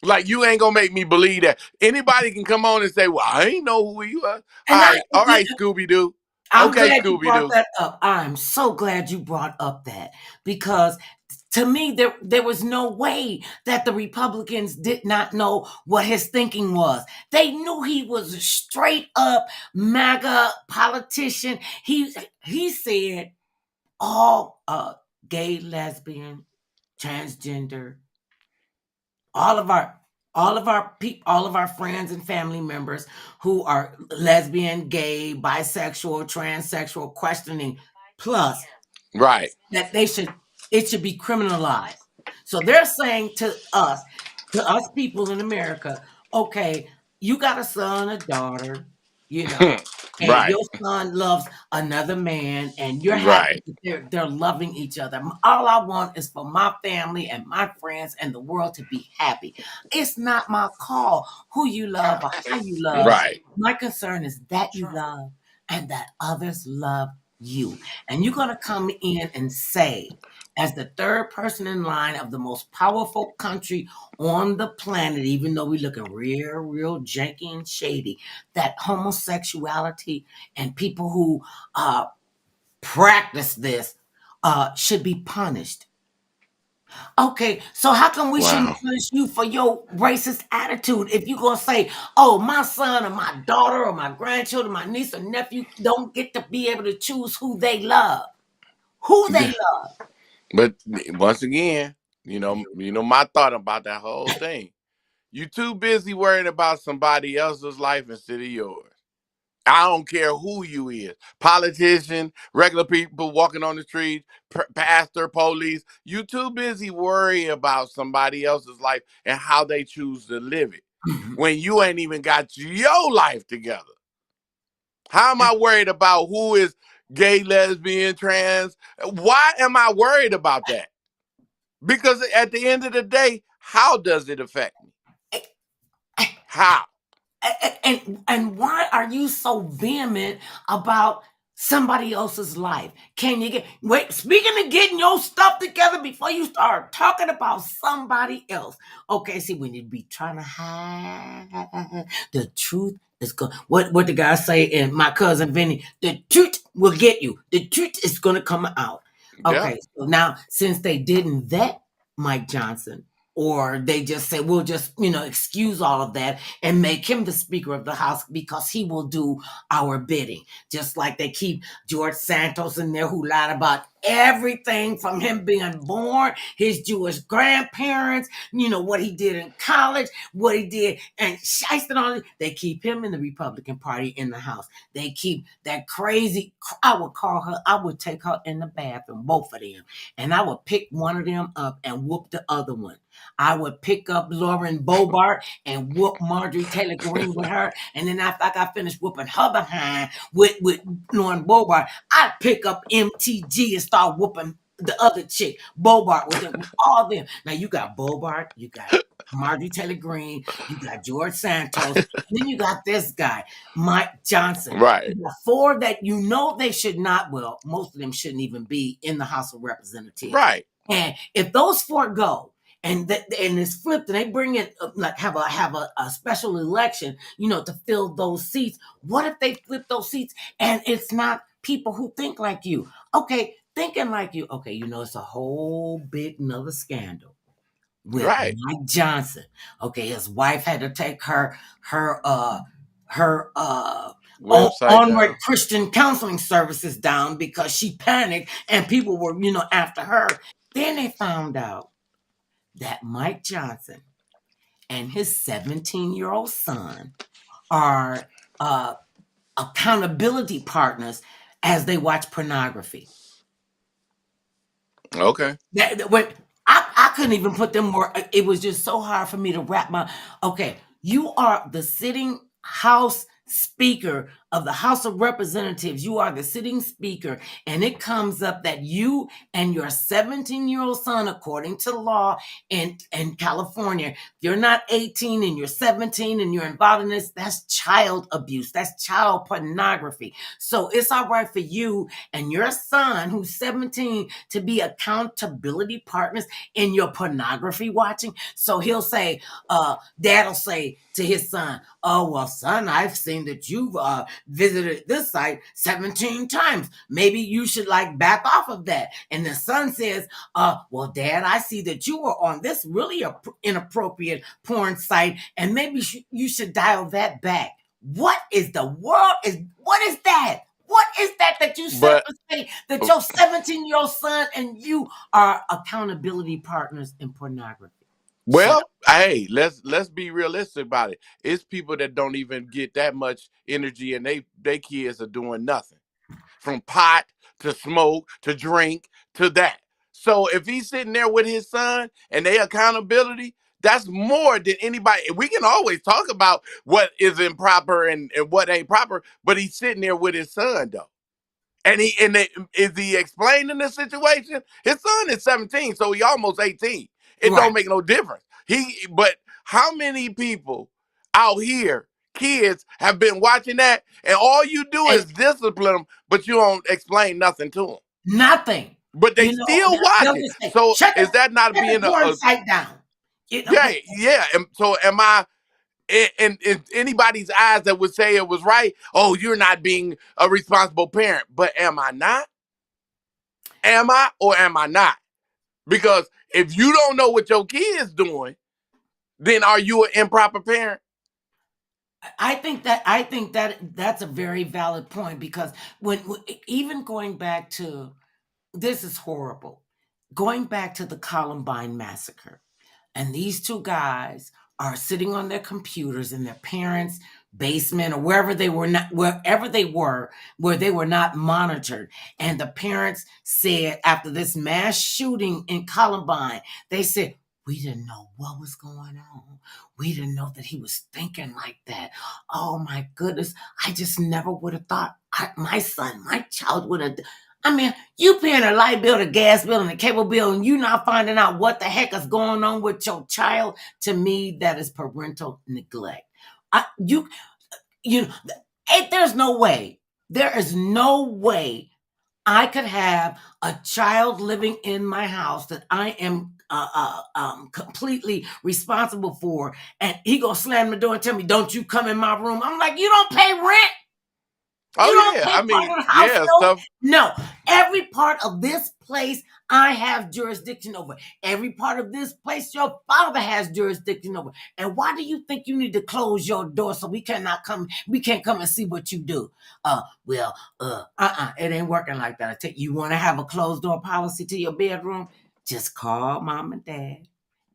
Like, you ain't gonna make me believe that. Anybody can come on and say, "Well, I ain't know who he was." and All right, Scooby Doo. I'm Okay, glad you Scooby brought Doo. that up. I'm so glad you brought up that, because to me there was no way that the Republicans did not know what his thinking was. They knew he was a straight up MAGA politician. He said all gay, lesbian, transgender, all of our all of our friends and family members who are lesbian, gay, bisexual, transsexual, questioning plus, Right. that it should be criminalized. So they're saying to us people in America, okay, you got a son, a daughter, you know, and Right. your son loves another man, and you're happy Right. that they're loving each other. All I want is for my family and my friends and the world to be happy. It's not my call who you love or how you love. Right. My concern is that you love and that others love you. And you're going to come in and say, as the third person in line of the most powerful country on the planet, even though we're looking real janky and shady, that homosexuality and people who practice this should be punished. Okay, so how come we shouldn't Wow. punish you for your racist attitude if you're gonna say, "Oh, my son or my daughter or my grandchildren, my niece or nephew don't get to be able to choose who they love, who they love." But once again, my thought about that whole thing. You too busy worrying about somebody else's life instead of yours. I don't care who you is. Politician, regular people walking on the street, pastor, police. You too busy worrying about somebody else's life and how they choose to live it when you ain't even got your life together. How am I worried about who is gay, lesbian, trans? Why am I worried about that? Because at the end of the day, how does it affect me? How? And why are you so vehement about somebody else's life? Can you wait? Speaking of getting your stuff together before you start talking about somebody else. Okay, see, when you be trying to hide the truth is going. What the guy say in My Cousin Vinny? The truth will get you. The truth is going to come out. Yeah. Okay, so now since they didn't vet Mike Johnson, or they just say we'll just excuse all of that and make him the Speaker of the House because he will do our bidding. Just like they keep George Santos in there, who lied about everything from him being born, his Jewish grandparents, what he did in college, what he did, and shysted on it. They keep him in the Republican Party in the House. They keep that crazy, I would take her in the bathroom, both of them, and I would pick one of them up and whoop the other one. I would pick up Lauren Boebert and whoop Marjorie Taylor Greene with her. And then after I got finished whooping her behind with Lauren Boebert, I'd pick up MTG and start whooping the other chick, Boebert, with them, with all them. Now you got Boebert, you got Marjorie Taylor Greene, you got George Santos, then you got this guy, Mike Johnson. Right. You got four that they should not, well, most of them shouldn't even be in the House of Representatives. Right. And if those four go, and it's flipped, and they bring in like have a special election, to fill those seats. What if they flip those seats and it's not people who think like you? Okay, thinking like you. Okay, it's a whole big another scandal with Right. Mike Johnson. Okay, his wife had to take her Website onward down. Christian counseling services down because she panicked and people were after her. Then they found out that Mike Johnson and his 17-year-old son are accountability partners as they watch pornography. Okay. When I couldn't even put them more. It was just so hard for me to wrap my. Okay, you are the sitting House Speaker of the House of Representatives, you are the sitting speaker, and it comes up that you and your 17-year-old son, according to law in California, you're not 18 and you're 17 and you're involved in this, that's child abuse. That's child pornography. So it's all right for you and your son, who's 17, to be accountability partners in your pornography watching. So he'll say, dad will say to his son, oh, well, son, I've seen that you've visited this site 17 times. Maybe you should like back off of that. And the son says, well, dad, I see that you were on this really inappropriate porn site, and maybe you should dial that back. What is the world? What is that? What is that you said to say that your 17-year-old son and you are accountability partners in pornography? Well, hey, let's be realistic about it. It's people that don't even get that much energy, and they kids are doing nothing, from pot to smoke to drink to that. So if he's sitting there with his son and they accountability, that's more than anybody. We can always talk about what is improper and what ain't proper, but he's sitting there with his son though. And is he explaining the situation? His son is 17, so he almost 18. It don't make no difference. But how many people out here, kids, have been watching that, and all you do is discipline them, but you don't explain nothing to them. Nothing. But they still watch it. So is that not being a site down? Yeah. And so am I? In anybody's eyes that would say it was right, oh, you're not being a responsible parent. But am I not? Am I or am I not? Because if you don't know what your kid's doing, then are you an improper parent? I think that's a very valid point, because when even going back to, this is horrible, going back to the Columbine massacre, and these two guys are sitting on their computers in their parents' basement or wherever they were where they were not monitored. And the parents said, after this mass shooting in Columbine, they said, we didn't know what was going on. We didn't know that he was thinking like that. Oh my goodness. I just never would have thought my child would have. I mean, you paying a light bill, the gas bill, and the cable bill, and you not finding out what the heck is going on with your child. To me, that is parental neglect. There's no way. There is no way I could have a child living in my house that I am completely responsible for, and he gonna slam the door and tell me, "Don't you come in my room." I'm like, you don't pay rent. Stuff. No, every part of this place I have jurisdiction over. Every part of this place your father has jurisdiction over. And why do you think you need to close your door so we can't come and see what you do? It ain't working like that. You want to have a closed door policy to your bedroom? Just call mom and dad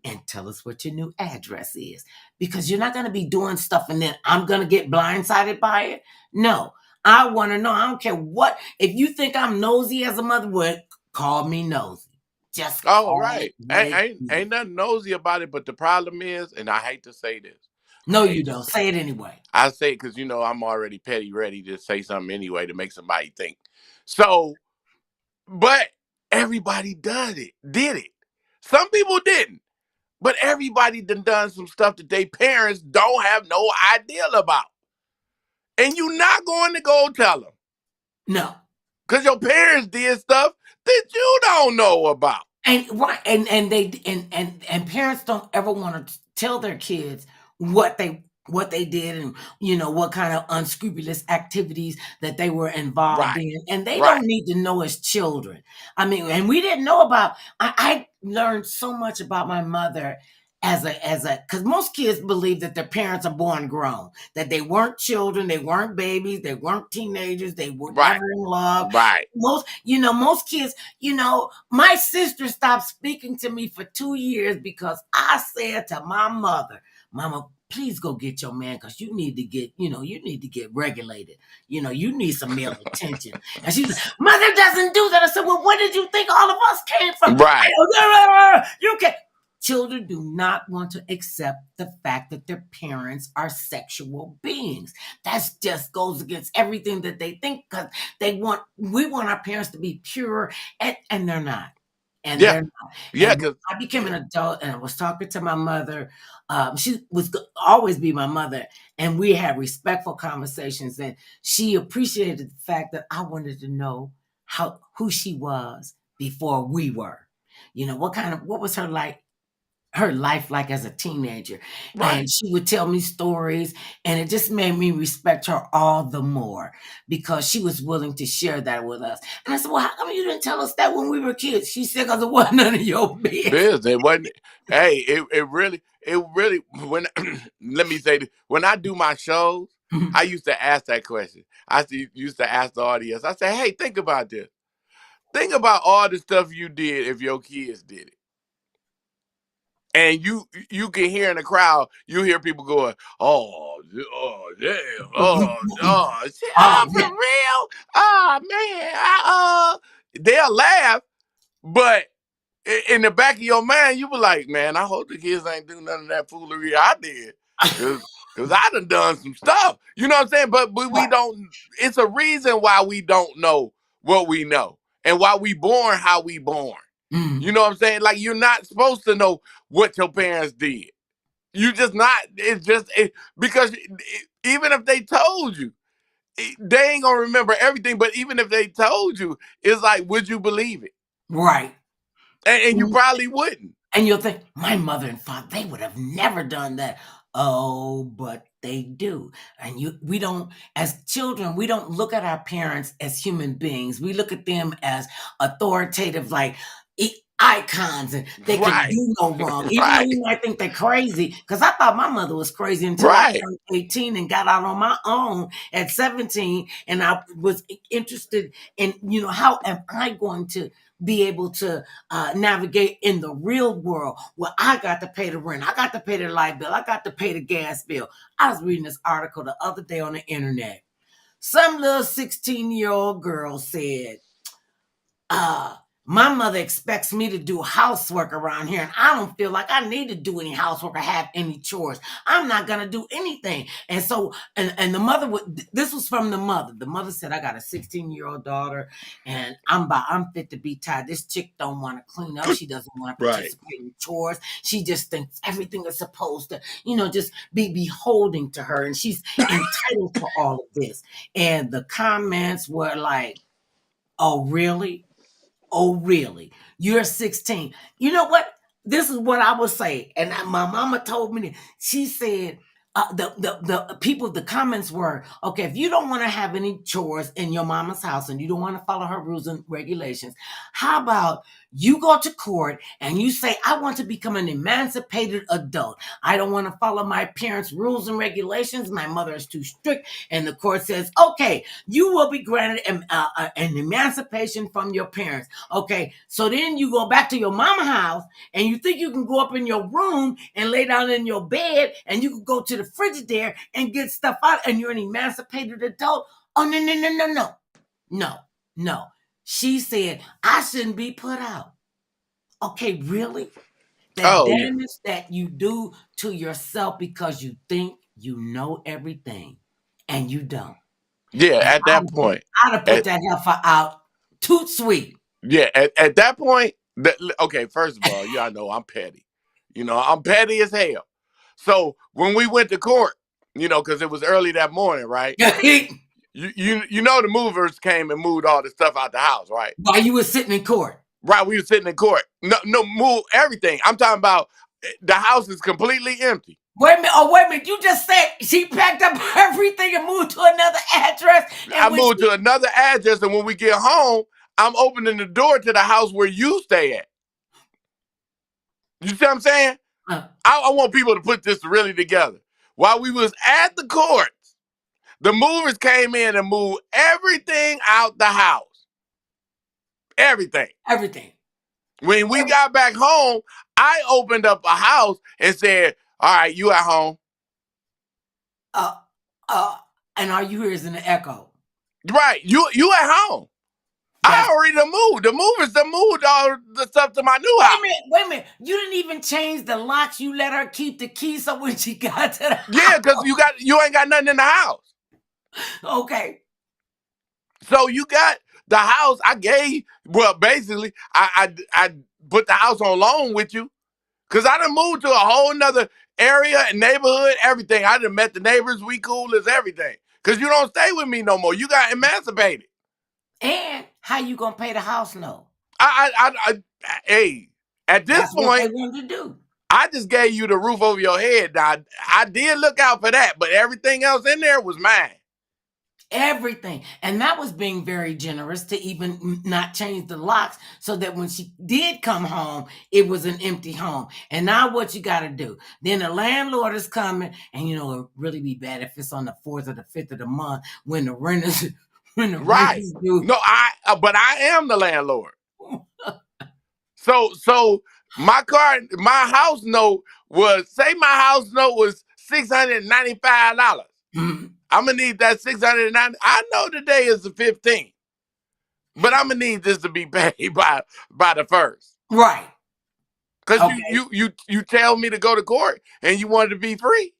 and tell us what your new address is. Because you're not going to be doing stuff and then I'm going to get blindsided by it. No. I want to know. I don't care what. If you think I'm nosy as a mother would, call me nosy. Just right. Ain't nothing nosy about it. But the problem is, and I hate to say this. No, you don't. Say it anyway. I say it because, I'm already petty ready to say something anyway to make somebody think. So, but everybody did it. Some people didn't. But everybody done some stuff that their parents don't have no idea about. And you're not going to go tell them. No. Because your parents did stuff that you don't know about. And parents don't ever want to tell their kids what they did and what kind of unscrupulous activities that they were involved in. And they don't need to know as children. I mean, and we didn't know about, I learned so much about my mother because most kids believe that their parents are born grown, that they weren't children, they weren't babies, they weren't teenagers, they were never in love. Most kids, my sister stopped speaking to me for 2 years because I said to my mother, Mama, please go get your man because you need to get regulated. You need some male attention. And she said, Mother doesn't do that. I said, well, where did you think all of us came from? Right. You can. children do not want to accept the fact that their parents are sexual beings. That just goes against everything that they think, because we want our parents to be pure, and they're not. And Yeah, they're not. yeah, And when because I became an adult and I was talking to my mother, she was always be my mother, and we had respectful conversations, and she appreciated the fact that I wanted to know who she was before we were. What was her life like as a teenager. right. And she would tell me stories, and it just made me respect her all the more because she was willing to share that with us. And I said, well, how come you didn't tell us that when we were kids? She said, because it wasn't none of your business. Biz, it wasn't. Hey, it really. When let me say this, when I do my shows, I used to ask that question. Used to ask the audience. I say, hey, think about this. Think about all the stuff you did if your kids did it. And you can hear in the crowd, you hear people going, oh, damn, shit, Oh, for yeah. real? Oh, man, they'll laugh, but in the back of your mind, you be like, man, I hope the kids ain't do none of that foolery I did. Cause I done some stuff. You know what I'm saying? But we Right. don't, it's a reason why we don't know what we know. And why we born how we born. You Mm. know what I'm saying? Like, you're not supposed to know what your parents did. You just not, because even if they told you, they ain't gonna remember everything. But even if they told you, it's like, would you believe it? Right. And you probably wouldn't. And you'll think, my mother and father, they would have never done that. Oh, but they do. And we don't, as children, we don't look at our parents as human beings. We look at them as authoritative, like icons, and they can Right. do no wrong. Even though Right. we might think they're crazy, because I thought my mother was crazy until I Right. turned 18 and got out on my own at 17. And I was interested in, how am I going to be able to navigate in the real world where I got to pay the rent, I got to pay the light bill, I got to pay the gas bill. I was reading this article the other day on the internet. Some little 16-year-old girl said, uh, my mother expects me to do housework around here, and I don't feel like I need to do any housework or have any chores. I'm not gonna do anything. And so, and the mother this was from the mother. The mother said, I got a 16-year-old daughter, and I'm fit to be tied. This chick don't want to clean up. She doesn't want to Right. participate in chores. She just thinks everything is supposed to, just be beholding to her, and she's entitled to all of this. And the comments were like, oh, really? Oh, really? You're 16. You know what? This is what I would say. And my mama told me, she said, the people, the comments were, okay, if you don't want to have any chores in your mama's house and you don't want to follow her rules and regulations, how about you go to court and you say, I want to become an emancipated adult. I don't want to follow my parents' rules and regulations. My mother is too strict. And the court says, okay, you will be granted an emancipation from your parents. Okay, so then you go back to your mama house and you think you can go up in your room and lay down in your bed and you can go to the Frigidaire and get stuff out and you're an emancipated adult. Oh, no, no, no, no, no. No, no. She said, I shouldn't be put out. Okay, really? The Oh, yeah. damage that you do to yourself because you think you know everything and you don't. Yeah, And at that point. I'd have put At, that heifer out too sweet. yeah, at that point, okay, first of all, y'all know I'm petty. I'm petty as hell. So when we went to court, because it was early that morning, right? You know the movers came and moved all the stuff out the house, right? While you were sitting in court. Right, we were sitting in court. No, move everything. I'm talking about the house is completely empty. Wait a minute. Oh, wait a minute. You just said she packed up everything and moved to another address. I And when moved to another address, and when we get home, I'm opening the door to the house where you stay at. You see what I'm saying? I want people to put this really together. While we was at the courts, the movers came in and moved everything out the house. Everything. everything. When we got back home, I opened up a house and said, all right, you at home. Uh, uh, and all you hear is an echo. Right. You at home. I already done moved. The movers done moved all the stuff to my new house. Wait a minute. You didn't even change the locks. You let her keep the key so when she got to the Yeah, because you ain't got nothing in the house. Okay. So you got the house. I gave. Well, basically, I put the house on loan with you because I done moved to a whole nother area and neighborhood. Everything. I done met the neighbors. We cool as everything. Because you don't stay with me no more. You got emancipated. And how you gonna pay the house note? Hey, at this That's what they point, wanted to do. I just gave you the roof over your head. Now, I did look out for that, but everything else in there was mine. Everything. And that was being very generous to even not change the locks so that when she did come home, it was an empty home. And now what you got to do? Then the landlord is coming, and it would really be bad if it's on the 4th or the 5th of the month when the renters Right. do. No, but I am the landlord. So my house note was, say my house note was $695. Mhm. I'm gonna need that $690. I know today is the 15th, but I'm gonna need this to be paid by the 1st. Right. Because Okay. you tell me to go to court and you wanted to be free.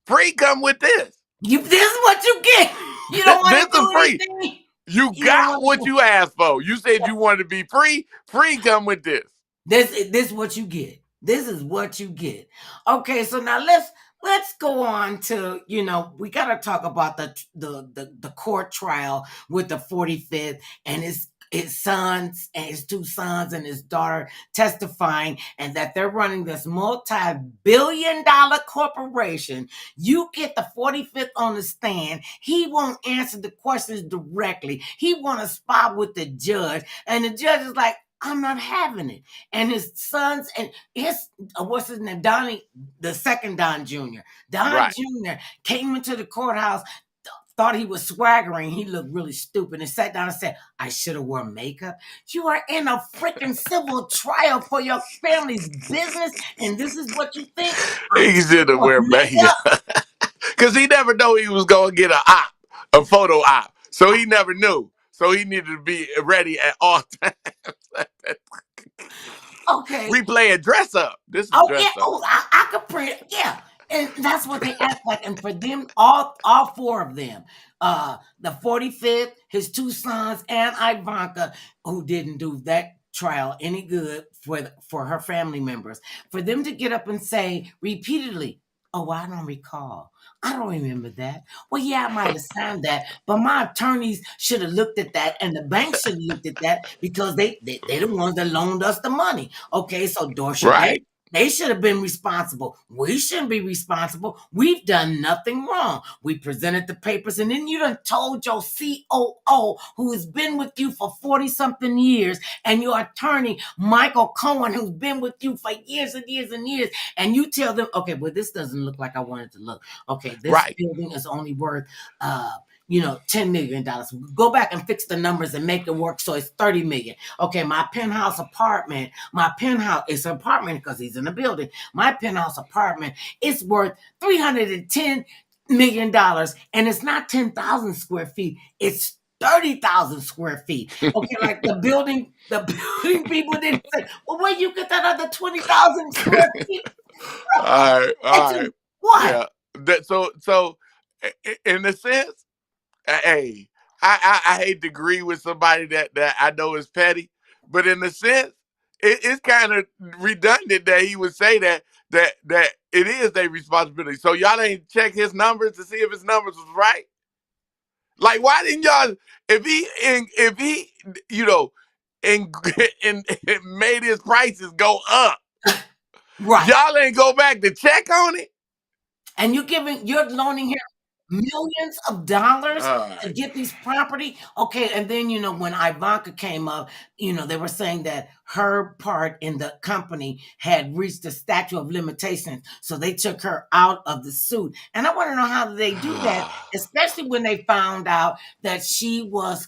Free come with this. This is what you get. You don't This want to is do free. anything. You You don't got want to what do. you asked for. You said you wanted to be free. Free come with this. This is what you get. This is what you get. Okay, so now let's go on to, we got to talk about the court trial with the 45th and his sons and his 2 sons and his daughter testifying, and that they're running this multi-billion-dollar corporation. You get the 45th on the stand. He won't answer the questions directly. He want to spar with the judge, and the judge is like, I'm not having it. And his sons and what's his name? Donnie, the second Don Jr. Don Right. Jr. came into the courthouse, thought he was swaggering. He looked really stupid and sat down and said, I should have worn makeup. You are in a freaking civil trial for your family's business, and this is what you think? He should have wear makeup. Because he never know he was going to get a photo op. So he never knew. So he needed to be ready at all times. Okay. We playing dress up. This is dress Yeah. up. I could print. Yeah. And that's what they act like. And for them, all 4 of them, the 45th, his 2 sons, and Ivanka, who didn't do that trial any good for her family members, for them to get up and say repeatedly, oh, I don't recall. I don't remember that. Well, yeah, I might have signed that, but my attorneys should have looked at that, and the bank should have looked at that because they're the ones that loaned us the money. Okay, so Dorsha, Right. they should have been responsible. We shouldn't be responsible. We've done nothing wrong. We presented the papers, and then you done told your COO, who has been with you for 40-something years, and your attorney, Michael Cohen, who's been with you for years and years and years, and you tell them, okay, well, this doesn't look like I want it to look. Okay, this Right. building is only worth $10 million. Go back and fix the numbers and make it work so it's $30 million. Okay, my penthouse is an apartment because he's in a building. My penthouse apartment is worth $310 million, and it's not 10,000 square feet. It's 30,000 square feet. Okay, like the building people didn't say, well, where you get that other 20,000 square feet? All right. What? Yeah. So in a sense, hey, I hate to agree with somebody that I know is petty, but in a sense, it's kind of redundant that he would say that it is their responsibility. So y'all ain't check his numbers to see if his numbers was right. Like, why didn't y'all? If he and made his prices go up, Right. y'all ain't go back to check on it. And you're loaning him millions of dollars to get these property. Okay, and then when Ivanka came up, they were saying that her part in the company had reached the statute of limitations, so they took her out of the suit. And I want to know how they do that, especially when they found out that she was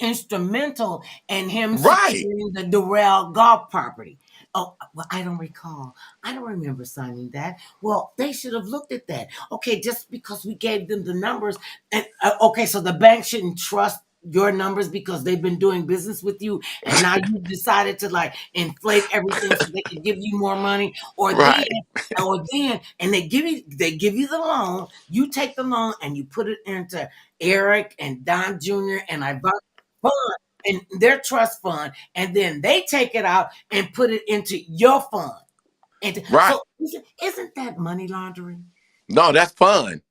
instrumental in him Right. securing the Durrell golf property. Oh, well, I don't recall. I don't remember signing that. Well, they should have looked at that. Okay, just because we gave them the numbers, and okay, so the bank shouldn't trust your numbers because they've been doing business with you, and now you decided to like inflate everything so they can give you more money, Right. and they give you the loan, you take the loan and you put it into Eric and Don Jr. and Ivan fund and their trust fund, and then they take it out and put it into your fund. And Right. so isn't that money laundering? No, that's fun.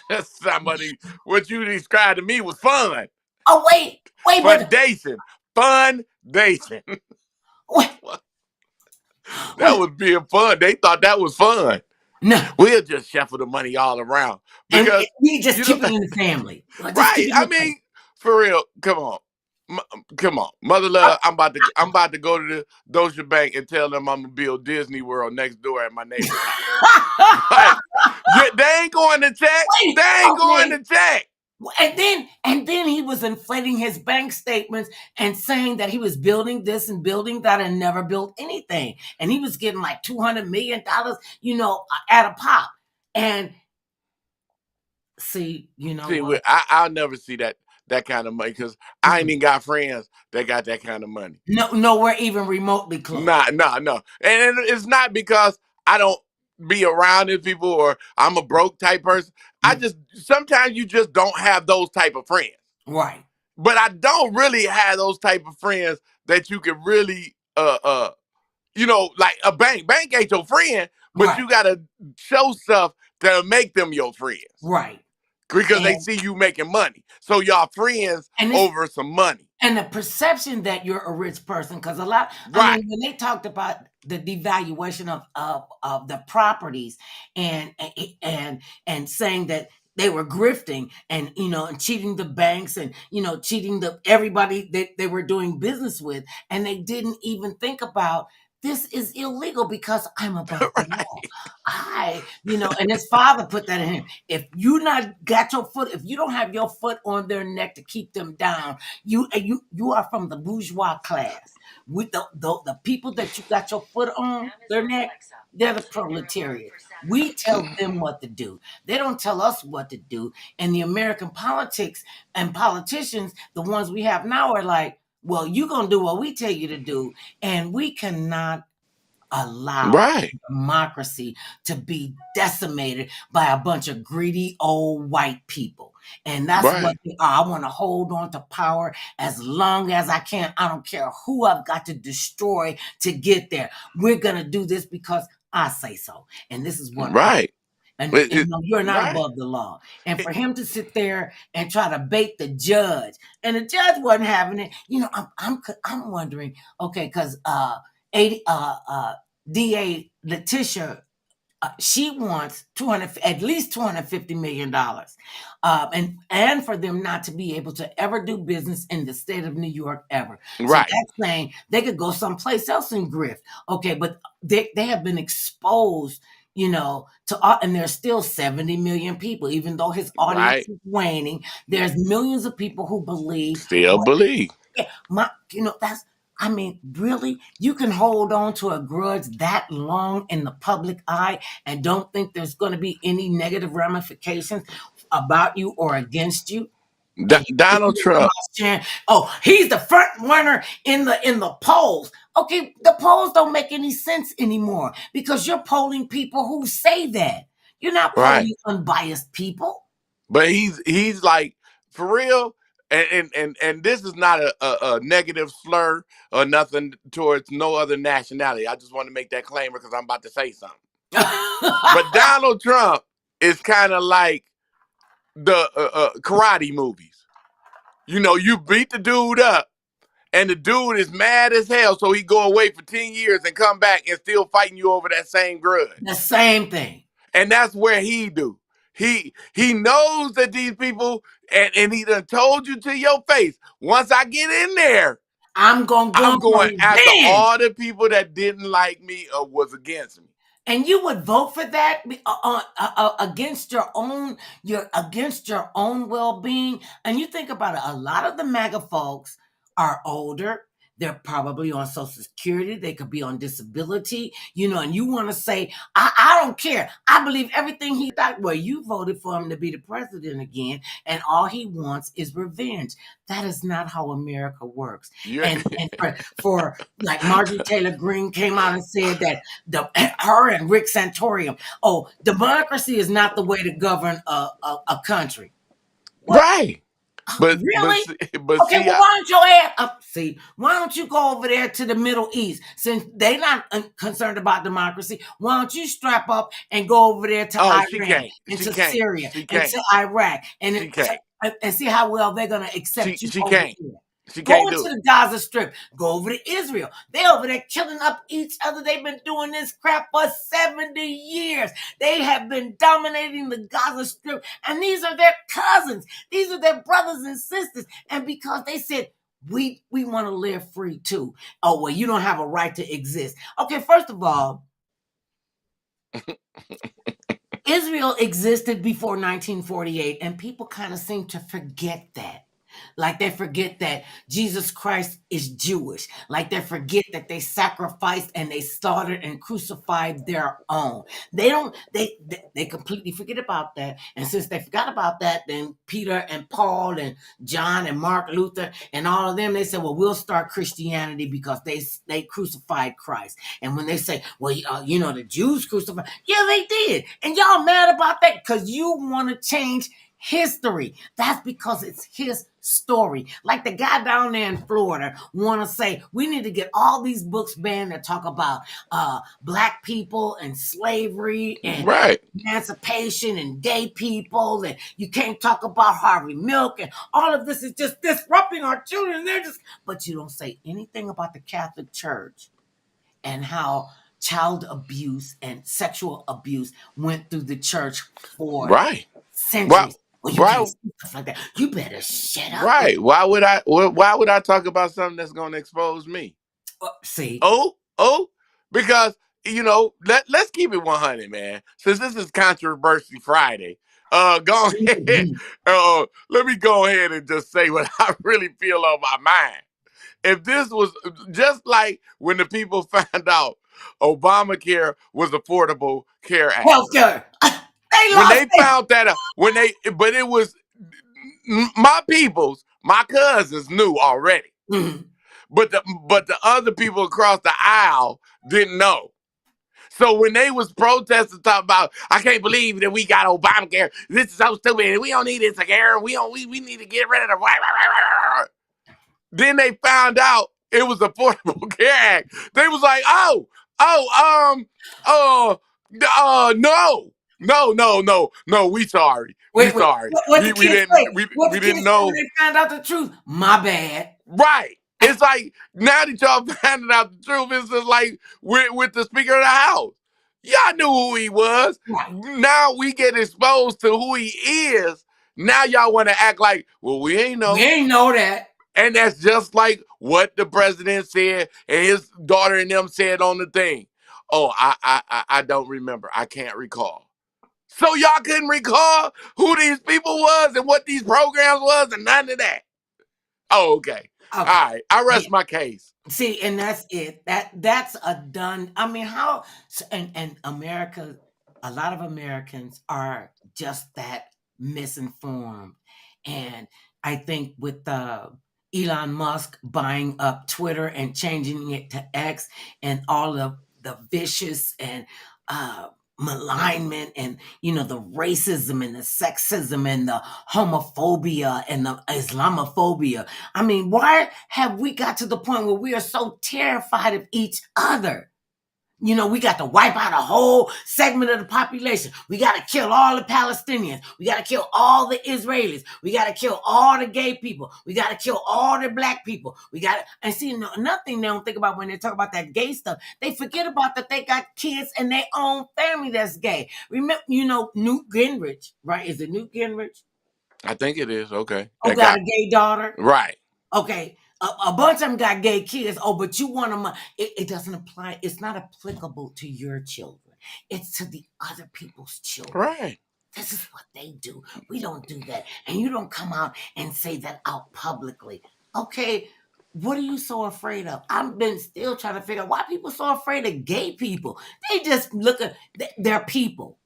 That's somebody. What you described to me was fun. Oh wait, but Fundation. Fundation. wait, That was being fun. They thought that was fun. no, We'll just shuffle the money all around and because we just you know, keep it in the family. Just keep right? it in I the family. mean, for real. Come on, come on, mother love. I'm about to go to the Deutsche Bank and tell them I'm gonna build Disney World next door at my neighbor's house. But yeah, they ain't going to check. Wait, They ain't going okay. to check. And then he was inflating his bank statements and saying that he was building this and building that and never built anything. And he was getting like $200 million, at a pop. And see, you know See, what? I'll never see that kind of money because I ain't even got friends that got that kind of money. No, nowhere even remotely close. Nah, nah, no. And it's not because I don't be around these people or I'm a broke type person. I just sometimes you just don't have those type of friends. Right. But I don't really have those type of friends that you can really like a bank. Bank ain't your friend, but Right. you gotta show stuff to make them your friends. Right. Because they And see you making money. So y'all friends and it's over some money. and the perception that you're a rich person, because I Right. mean, when they talked about the devaluation of the properties and and saying that they were grifting and and cheating the banks and cheating the everybody that they were doing business with, and they didn't even think about this is illegal because I'm above the law. Right. And his father put that in him. If you don't have your foot on their neck to keep them down, you are from the bourgeois class. With the people that you got your foot on their neck, they're the proletariat. We tell them what to do. They don't tell us what to do. And the American politics and politicians, the ones we have now, are like, well, you're gonna do what we tell you to do, and we cannot allow Right. democracy to be decimated by a bunch of greedy old white people. And that's what Right. they are. I want to hold on to power as long as I can. I don't care who I've got to destroy to get there. We're going to do this because I say so. And this is what I Right. It- you're not right. above the law. And It- for him to sit there and try to bait the judge, and the judge wasn't having it, I'm wondering, okay, because 80 DA Letitia, she wants at least $250 million, and for them not to be able to ever do business in the state of New York ever. So right. that's saying they could go someplace else and grift. Okay, but they have been exposed, and there's still 70 million people, even though his audience Right. is waning. There's millions of people who believe Still believe. yeah, that's. I mean, really, you can hold on to a grudge that long in the public eye and don't think there's going to be any negative ramifications about you or against you. And Donald Trump. oh, he's the front runner in the polls. Okay, the polls don't make any sense anymore because you're polling people who say that. You're not Right. polling unbiased people. But he's like for real. And this is not a negative slur or nothing towards no other nationality. I just want to make that claim because I'm about to say something. But Donald Trump is kind of like the karate movies. You beat the dude up, and the dude is mad as hell, so he go away for 10 years and come back and still fighting you over that same grudge. The same thing. And that's where he do. He knows that these people, and he done told you to your face, once I get in there, I'm going to I'm go for going after revenge. all the people that didn't like me or was against me. And you would vote for that against your own well-being. And you think about it, a lot of the MAGA folks are older. They're probably on Social Security. They could be on disability, and you want to say, I don't care. I believe everything he thought. Well, you voted for him to be the president again, and all he wants is revenge. That is not how America works. Yeah. And for like Marjorie Taylor Greene came out and said that her and Rick Santorum, oh, democracy is not the way to govern a country. What? Right. But Really? but Okay, see, well, why don't your ass up? See, why don't you go over there to the Middle East since they not concerned about democracy? Why don't you strap up and go over there to oh, she Iran can't. and She to can't. Syria She and can't. to Iraq She can't. and see how well they're gonna accept you She over can't. there? She Go can't over to do it. the Gaza Strip. Go over to Israel. They over there killing up each other. They've been doing this crap for 70 years. They have been dominating the Gaza Strip, and these are their cousins. These are their brothers and sisters. And because they said, we want to live free too. Oh, well, you don't have a right to exist. Okay, first of all, Israel existed before 1948, and people kind of seem to forget that. Like they forget that Jesus Christ is Jewish. Like they forget that they sacrificed and they slaughtered and crucified their own. They completely forget about that. And since they forgot about that, then Peter and Paul and John and Mark Luther and all of them, they said, well, we'll start Christianity because they crucified Christ. And when they say, well, the Jews crucified, yeah, they did. And y'all mad about that because you want to change history. That's because it's his story. Like the guy down there in Florida want to say we need to get all these books banned that talk about black people and slavery and Right. emancipation and gay people, and you can't talk about Harvey Milk, and all of this is just disrupting our children. But you don't say anything about the Catholic Church and how child abuse and sexual abuse went through the church for Right. Why? centuries. Well, you can't Why? say stuff like that. You better shut up. Right. Why would I talk about something that's going to expose me? See, Oh, because let's keep it 100, man. Since this is Controversy Friday, go ahead. Let me go ahead and just say what I really feel on my mind. If this was just like when the people found out Obamacare was Affordable Care Act, healthcare. They when lost they found that out, but it was my peoples, my cousins knew already, Mhm. but the other people across the aisle didn't know. So when they was protesting, talking about, I can't believe that we got Obamacare. This is so stupid. We don't need this care. We need to get rid of the. Then they found out it was Affordable Care Act. They was like, no. We sorry. We Wait. sorry. What the We kids didn't say? What we the didn't kids say when know. they found out the truth? My bad. Right. It's like now that y'all finding out the truth, it's just like with the Speaker of the House. Y'all knew who he was. Right. Now we get exposed to who he is. Now y'all want to act like, well, we ain't know. We ain't know that. And that's just like what the president said and his daughter and them said on the thing. Oh, I don't remember. I can't recall. So y'all couldn't recall who these people was and what these programs was and none of that. Oh, okay. All Okay. right. I rest Yeah. my case. See, and that's it. That's a done. I mean, how and America, a lot of Americans are just that misinformed, and I think with Elon Musk buying up Twitter and changing it to X, and all of the vicious and uh, malignment, and the racism and the sexism and the homophobia and the Islamophobia. I mean, why have we got to the point where we are so terrified of each other? We got to wipe out a whole segment of the population. We got to kill all the Palestinians. We got to kill all the Israelis. We got to kill all the gay people. We got to kill all the black people. And see, nothing they don't think about when they talk about that gay stuff. They forget about that they got kids in their own family that's gay. Remember, Newt Gingrich, right? Is it Newt Gingrich? I think it is. Okay. Oh, got a gay daughter? Right. Okay. A bunch of them got gay kids. Oh, but you want them. It doesn't apply. It's not applicable to your children. It's to the other people's children. Right. This is what they do. We don't do that. And you don't come out and say that out publicly. Okay. What are you so afraid of? I've been still trying to figure out why people so afraid of gay people. They just look at they're people.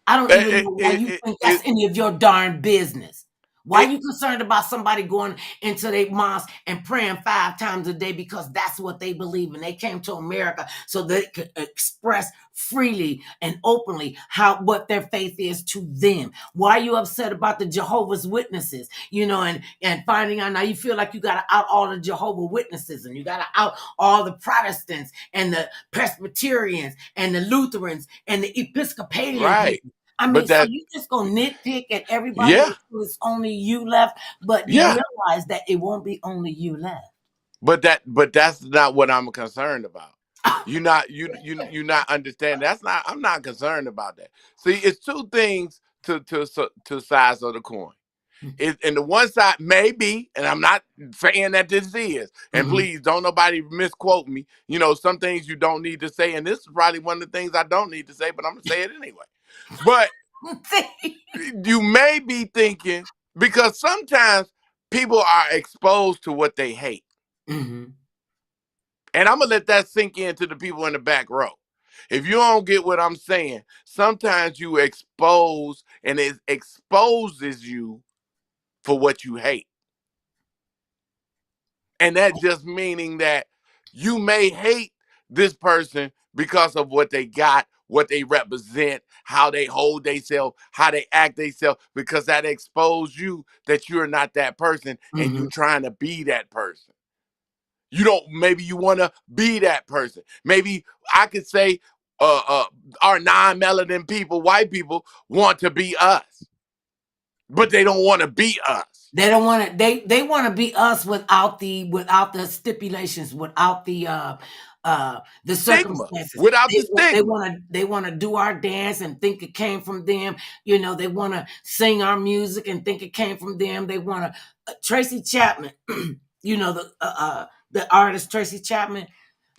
I don't even It, know why it, you it, think that's it, any of your darn business. Why are it, you concerned about somebody going into their mosque and praying 5 times a day because that's what they believe in? They came to America so they could express freely and openly how what their faith is to them. Why are you upset about the Jehovah's Witnesses? And finding out now you feel like you got to out all the Jehovah Witnesses and you got to out all the Protestants and the Presbyterians and the Lutherans and the Episcopalian right. people. I mean, But so that, you just gonna nitpick at everybody yeah, until it's only you left, but you yeah. realize that it won't be only you left. But that's not what I'm concerned about. You not understand. That's not. I'm not concerned about that. See, it's two things to sides of the coin. And the one side maybe, and I'm not saying that this is, and Mhm. please don't nobody misquote me. Some things you don't need to say, and this is probably one of the things I don't need to say, but I'm gonna say it anyway. But you may be thinking, because sometimes people are exposed to what they hate. Mhm. And I'm gonna let that sink into the people in the back row. If you don't get what I'm saying, sometimes you expose and it exposes you for what you hate. And that just meaning that you may hate this person because of what they got, what they represent, how they hold themselves, how they act themselves, because that exposes you that you're not that person and you Mhm. trying to be that person. You don't, maybe you want to be that person. Maybe I could say our non-melanin people, white people, want to be us, but they don't want to be us. They don't want to. They want to be us without the stipulations, without the Stigma, circumstances. without They the want they stigma. want to they want to do our dance and think it came from them. They want to sing our music and think it came from them. They want to Tracy Chapman. The artist Tracy Chapman.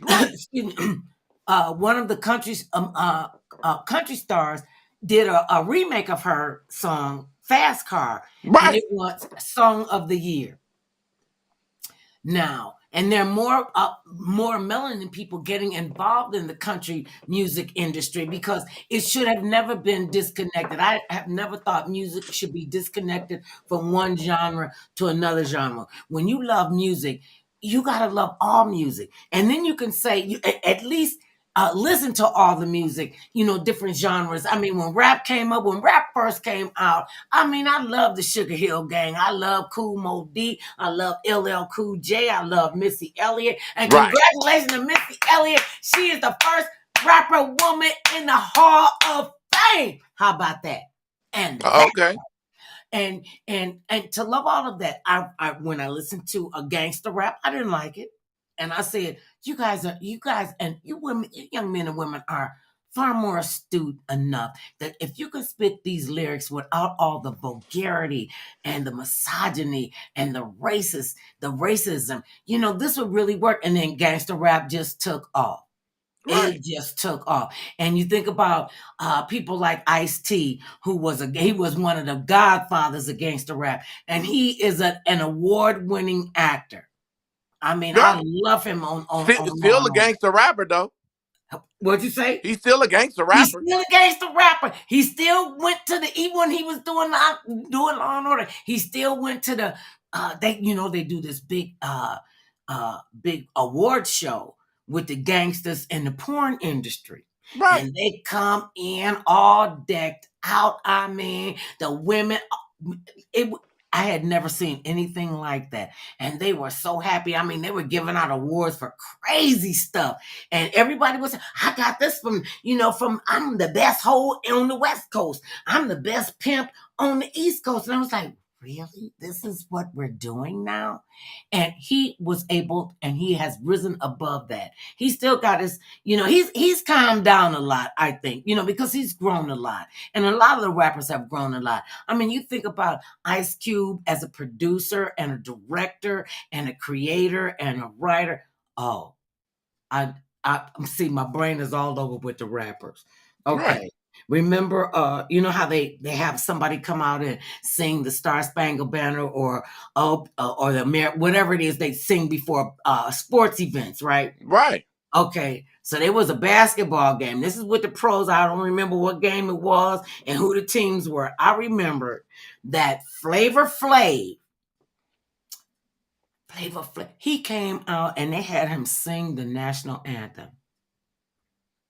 Right, Excuse me, one of the country stars did a remake of her song "Fast Car," and right, it was Song of the Year now. And there are more melanin people getting involved in the country music industry because it should have never been disconnected. I have never thought music should be disconnected from one genre to another genre. When you love music, you gotta love all music, and then you can say at least listen to all the music, different genres. I mean, when rap first came out, I mean, I love the Sugar Hill Gang. I love Cool Mo D. I love LL Cool J. I love Missy Elliott. And right. congratulations to Missy Elliott. She is the first rapper woman in the Hall of Fame. How about that? And that Okay, and to love all of that, I when I listened to a gangster rap, I didn't like it. And I said, you guys and you women, you young men and women are far more astute enough that if you can spit these lyrics without all the vulgarity and the misogyny and the racism, this would really work. And then gangster rap just took off. right, It just took off. And you think about people like Ice-T, he was one of the godfathers of gangster rap, and he is an award-winning actor. I mean, I right. love him Still a on. gangster rapper though. What'd you say? He's still a gangster He's rapper. still a gangster rapper. He still went to even when he was doing Law and Order. He still went to the they do this big award show with the gangsters in the porn industry. Right, And they come in all decked out. I mean, the women it I had never seen anything like that. And they were so happy. I mean, they were giving out awards for crazy stuff. And everybody was, I got this from I'm the best hoe on the West Coast. I'm the best pimp on the East Coast. And I was like, really? This is what we're doing now? And he was able, and he has risen above that. He still got he's calmed down a lot, I think, because he's grown a lot. And a lot of the rappers have grown a lot. I mean, you think about Ice Cube as a producer and a director and a creator and a writer. Oh, I see my brain is all over with the rappers. right. Okay. Remember, you know how they have somebody come out and sing the Star Spangled Banner or the whatever it is they sing before sports events, right? Right. Okay, so there was a basketball game. This is with the pros. I don't remember what game it was and who the teams were. I remember that Flavor Flav, he came out and they had him sing the national anthem.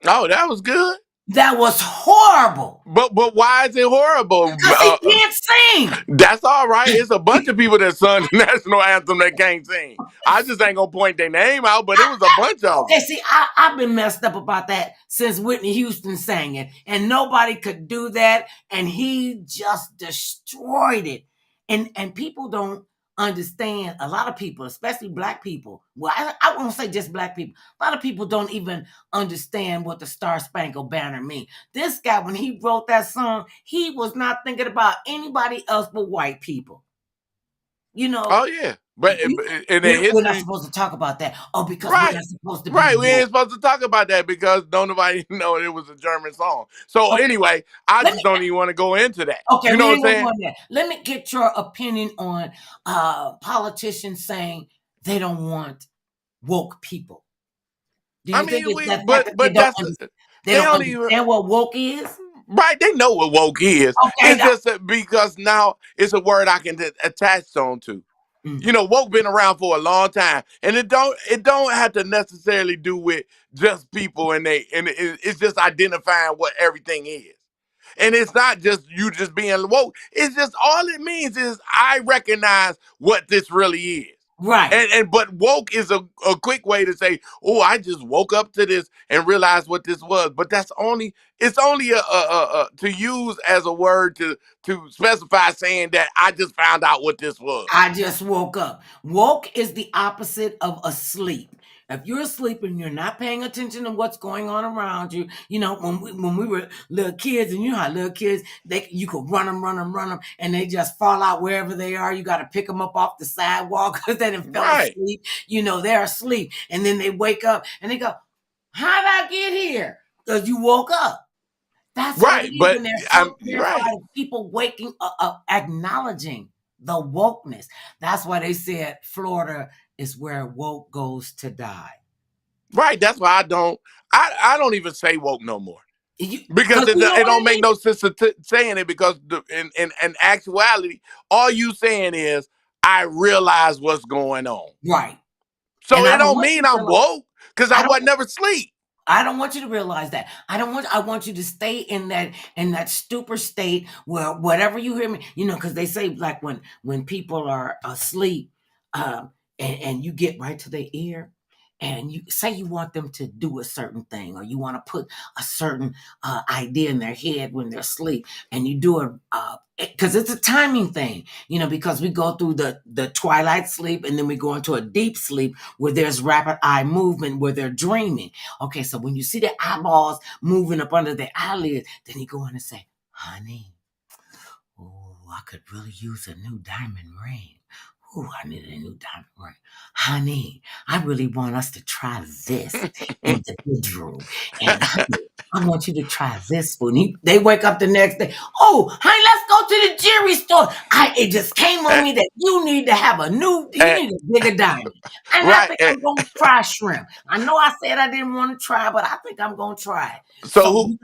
Oh, that was good. That was horrible. But why is it horrible? Because he can't sing. That's all right. It's a bunch of people that sung the national anthem that can't sing. I just ain't gonna point their name out, but it was a bunch of them. Okay, see, I've been messed up about that since Whitney Houston sang it, and nobody could do that, and he just destroyed it. And people don't understand. A lot of people, especially Black people, well, I won't say just Black people. A lot of people don't even understand what the Star Spangled Banner means. This guy, when he wrote that song, he was not thinking about anybody else but white people. You know. Oh yeah, but in the history, we're not supposed to talk about that. Oh, because right, we're not supposed to be right. We ain't supposed to talk about that because don't nobody know it was a German song. So anyway, I just don't even want to go into that. Okay, you know what I'm saying? Let me get your opinion on politicians saying they don't want woke people. Do you think it's that but they don't understand what woke is? Right, they know what woke is. Okay, it's just because now it's a word I can attach on to. You know, woke been around for a long time, and it don't have to necessarily do with just people it's just identifying what everything is. And it's not just you just being woke. It's just all it means is I recognize what this really is. Right. But woke is a quick way to say, oh, I just woke up to this and realized what this was. But it's only a to use as a word to specify saying that I just found out what this was. I just woke up. Woke is the opposite of asleep. If you're asleep and you're not paying attention to what's going on around you, you know, when we were little kids, and you know how little kids, you could run them, and they just fall out wherever they are. You got to pick them up off the sidewalk because they didn't fell asleep. You know, they're asleep, and then they wake up and they go, "How did I get here?" Because you woke up. That's right. But I'm right. People waking up, acknowledging the wokeness. That's why they said Florida is where woke goes to die. Right. That's why I don't even say woke no more. Because it don't make no sense saying it, because in actuality, all you saying is I realize what's going on. Right. So it don't mean I'm woke because I wasn't never asleep. I don't want you to realize that. I want you to stay in that stupor state where whatever you hear me, you know, because they say like when people are asleep, and you get right to their ear, and you say you want them to do a certain thing, or you want to put a certain idea in their head when they're asleep, and you do it because it's a timing thing, you know, because we go through the twilight sleep, and then we go into a deep sleep where there's rapid eye movement, where they're dreaming. Okay, so when you see the eyeballs moving up under their eyelids, then you go in and say, "Honey, oh, I could really use a new diamond ring. Oh, I need a new diamond ring. Honey, I really want us to try this in the bedroom. And honey, I want you to try this food." They wake up the next day. "Oh, honey, let's go to the jewelry store. It just came on me that you need to have you need a bigger diamond. And I think I'm going to try shrimp. I know I said I didn't want to try, but I think I'm going to try it." So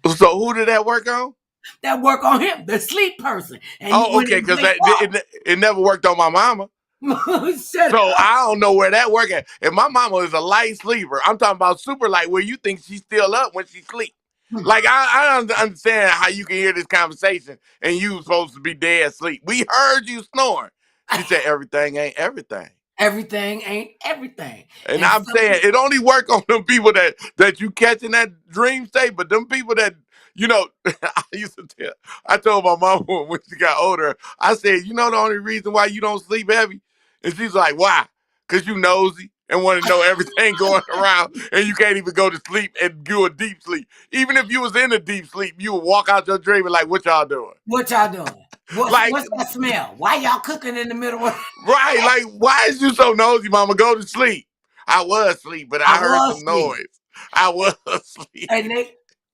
who did that work on? That work on him, the sleep person. And okay, because it never worked on my mama. So I don't know where that work at. If my mama is a light sleeper, I'm talking about super light, where you think she's still up when she sleep. Like I don't understand how you can hear this conversation and you supposed to be dead asleep. We heard you snoring. She said everything ain't everything. Everything ain't everything. And I'm saying it only work on them people that you catch in that dream state, but them people that, you know, I told my mom when she got older, I said, you know, the only reason why you don't sleep heavy? And she's like, why? Because you nosy and want to know everything going around, and you can't even go to sleep and do a deep sleep. Even if you was in a deep sleep, you would walk out your dream and like, what y'all doing? What y'all doing? What's that smell? Why y'all cooking in the middle of Right, like, why is you so nosy, mama? Go to sleep. I was asleep, but I heard some noise. I was asleep. And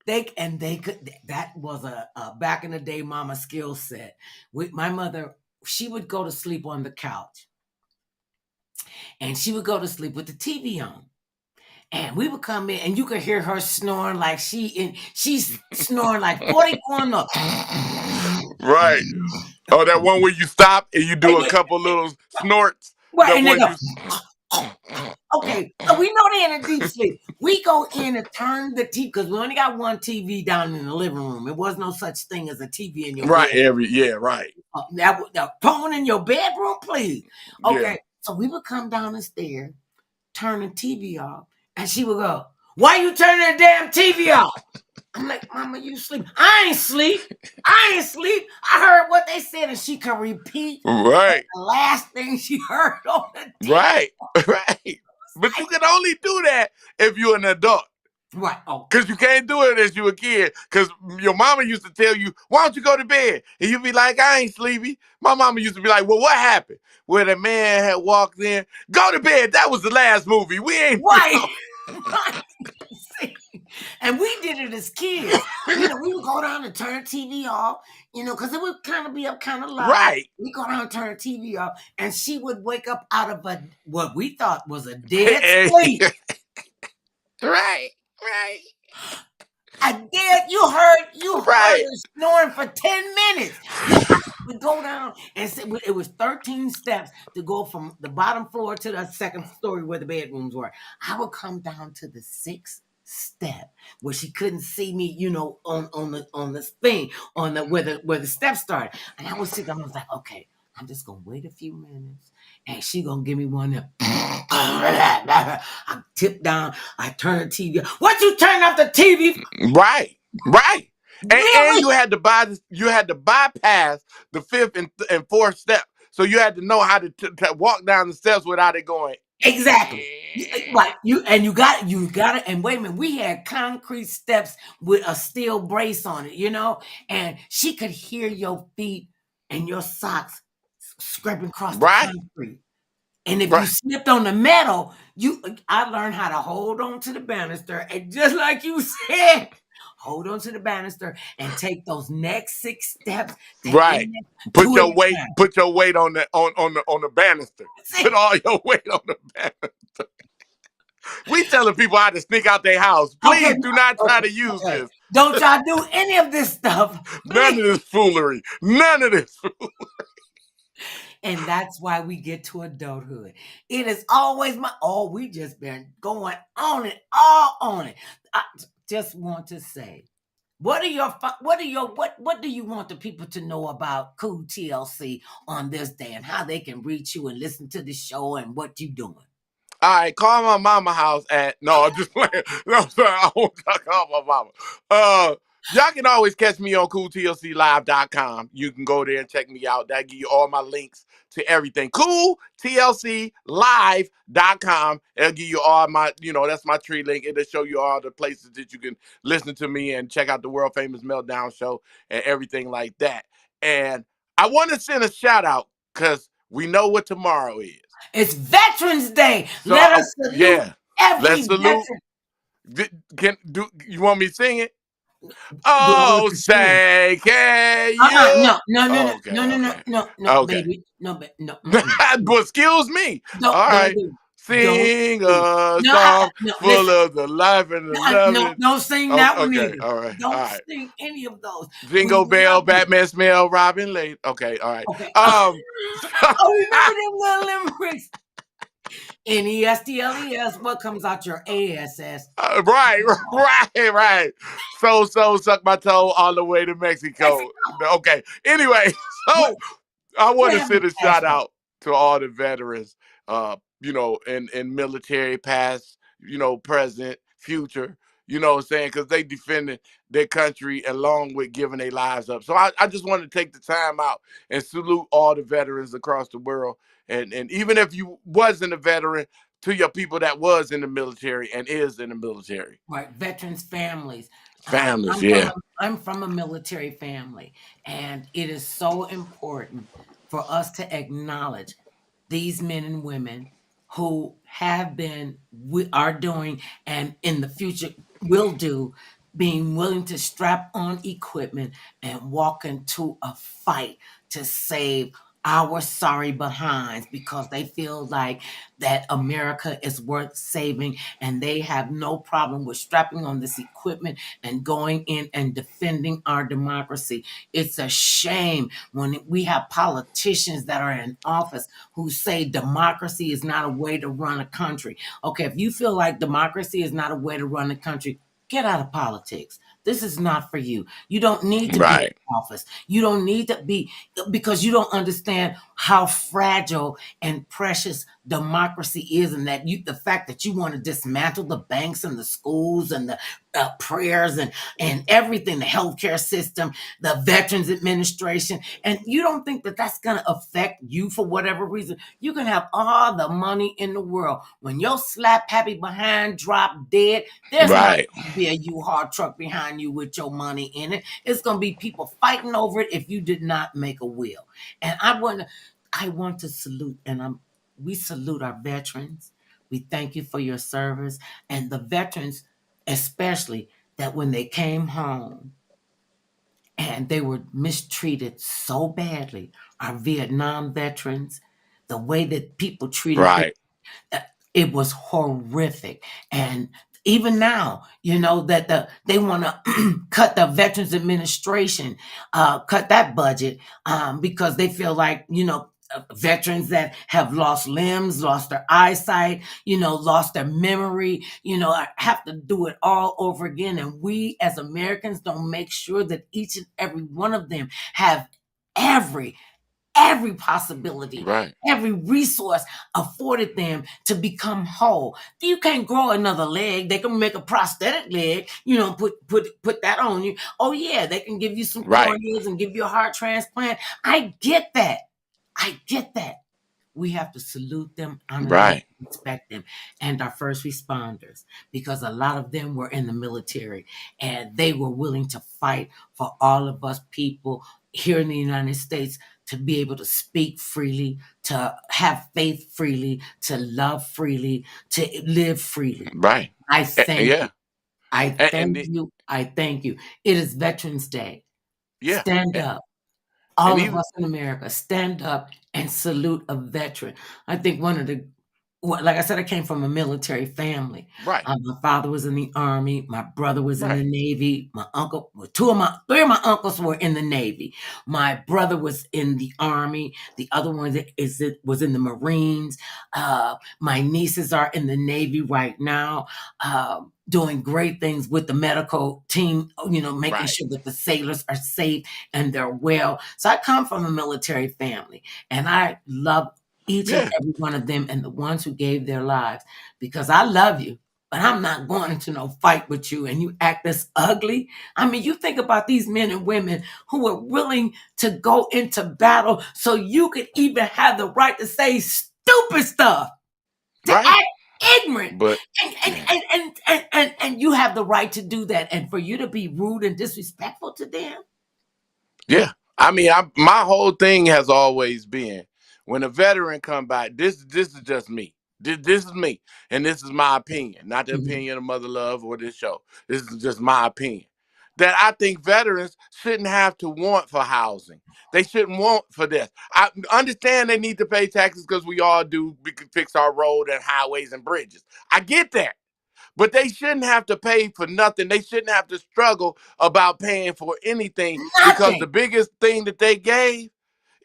they could. That was a back in the day mama skill set. With my mother, she would go to sleep on the couch, and she would go to sleep with the TV on. And we would come in, and you could hear her snoring like she's snoring like 44 notes. Right. Oh, that one where you stop and you do a couple little snorts. Right, That and they one go, you. okay, so we know they're in a deep sleep. We go in and turn the TV because we only got one TV down in the living room. It was no such thing as a TV in your Right. bed. Right. That phone in your bedroom, please. Yeah. Okay, so we would come down the stairs, turn the TV off, and she would go, "Why you turning the damn TV off?" I'm like, "Mama, you sleep." "I ain't sleep. I ain't sleep. I heard what they said," and she could repeat Right. the last thing she heard on the TV. Right. Right. But you can only do that if you're an adult. Right. Oh, Because you can't do it as you a kid. Because your mama used to tell you, why don't you go to bed? And you'd be like, I ain't sleepy. My mama used to be like, well, what happened? Where the man had walked in, go to bed. That was the last movie. We ain't. right. Right. See? And we did it as kids. We would go down and turn the TV off, because it would kind of be up kind of loud. Right. We go down and turn the TV off, and she would wake up out of what we thought was a dead sleep. Right. Right. You heard Right. her snoring for 10 minutes. We go down and it was 13 steps to go from the bottom floor to the second story where the bedrooms were. I would come down to the sixth step where she couldn't see me, on the thing, where the steps started. And I would sit down and I was like, okay, I'm just gonna wait a few minutes and she gonna give me one of them. I tip down, I turn the TV. What, you turn off the TV? Right. Right. Really? And you had to bypass the fifth and fourth step. So you had to know how to walk down the steps without it going. Exactly. Right. You got it. And wait a minute, we had concrete steps with a steel brace on it, and she could hear your feet and your socks scraping across the Right. concrete. And if you Right. slipped on the metal, I learned how to hold on to the banister, and just like you said, hold on to the banister and take those next 6 steps. Right. Put your weight on the banister. See? Put all your weight on the banister. We telling people how to sneak out their house. Please do not try to use this. Don't y'all do any of this stuff. None of this foolery. None of this. And that's why we get to adulthood. It is always we just been going on it, all on it. I just want to say, what do you want the people to know about Cool TLC on this day and how they can reach you and listen to the show and what you doing? All right, call my mama house at no, I'm just playing. No, sorry, I won't call my mama. Y'all can always catch me on CoolTLCLive.com. You can go there and check me out. That give you all my links to everything. CoolTLCLive.com. It'll give you all my, that's my tree link. It'll show you all the places that you can listen to me and check out the world famous Meltdown show and everything like that. And I want to send a shout out because we know what tomorrow is. It's Veterans Day. So, Let us salute every let's salute. veteran. You want me to sing it? Oh, say, can you? No, baby. No. But excuse me. No, all right. baby. Sing a song full of the life and the love. No, don't sing that one either. All right. Don't sing any of those. Jingle bell, Batman smell, Robin late. Okay, all right. Okay. Remember them little limericks? NESTLES, what comes out your ASS? Right. So suck my toe all the way to Mexico. Okay. Anyway, so I want to send a shout out to all the veterans, in military past, present, future, what I'm saying? Because they defended their country along with giving their lives up. So I just want to take the time out and salute all the veterans across the world. And even if you wasn't a veteran, to your people that was in the military and is in the military. Right, veterans' families. Families, I'm from a military family, and it is so important for us to acknowledge these men and women who have been, are doing, and in the future will do being willing to strap on equipment and walk into a fight to save our sorry behinds because they feel like that America is worth saving and they have no problem with strapping on this equipment and going in and defending our democracy. It's a shame when we have politicians that are in office who say democracy is not a way to run a country. Okay, if you feel like democracy is not a way to run a country, get out of politics. This is not for you. You don't need to be in Right. office. You don't need to be because you don't understand how fragile and precious democracy is, and that you the fact that you want to dismantle the banks and the schools and the prayers and everything, the healthcare system, the Veterans Administration, and you don't think that that's going to affect you for whatever reason. You can have all the money in the world. When your slap happy behind drop dead, there's not Right. going to be a U-Haul truck behind you with your money in it. It's going to be people fighting over it if you did not make a will. And I want to salute, we salute our veterans. We thank you for your service, and the veterans, especially that when they came home and they were mistreated so badly, our Vietnam veterans, the way that people treated them, Right. it was horrific. And even now, that they want to cut the Veterans Administration, cut that budget, because they feel like, veterans that have lost limbs, lost their eyesight, lost their memory, have to do it all over again. And we as Americans don't make sure that each and every one of them have every possibility, Right. every resource afforded them to become whole. You can't grow another leg. They can make a prosthetic leg, put that on you. Oh yeah, they can give you some Right. corneas and give you a heart transplant. I get that. We have to salute them, honor them, Right. respect them, and our first responders, because a lot of them were in the military and they were willing to fight for all of us people here in the United States to be able to speak freely, to have faith freely, to love freely, to live freely. Right. I thank you. Yeah. I And thank you. I thank you. It is Veterans Day. yeah. Stand And, up. and All of even us in America, stand up and salute a veteran. I think like I said, I came from a military family. right. My father was in the Army. My brother was in the Right. Navy. My uncle, well, three of my uncles were in the Navy. My brother was in the Army. The other one was in the Marines. My nieces are in the Navy right now, doing great things with the medical team, making Right. sure that the sailors are safe and they're well. So I come from a military family, and I love each and Yeah. every one of them and the ones who gave their lives, because I love you, but I'm not going into no fight with you and you act this ugly. I mean, you think about these men and women who were willing to go into battle so you could even have the right to say stupid stuff, to Right. act ignorant. But And and you have the right to do that. And for you to be rude and disrespectful to them. yeah, I mean, my whole thing has always been when a veteran come back. This is just me. This is me, and this is my opinion, not the Mhm. opinion of Mother Love or this show. This is just my opinion. That I think veterans shouldn't have to want for housing. They shouldn't want for this. I understand they need to pay taxes because we all do. We can fix our road and highways and bridges. I get that. But they shouldn't have to pay for nothing. They shouldn't have to struggle about paying for anything because the Nothing. biggest thing that they gave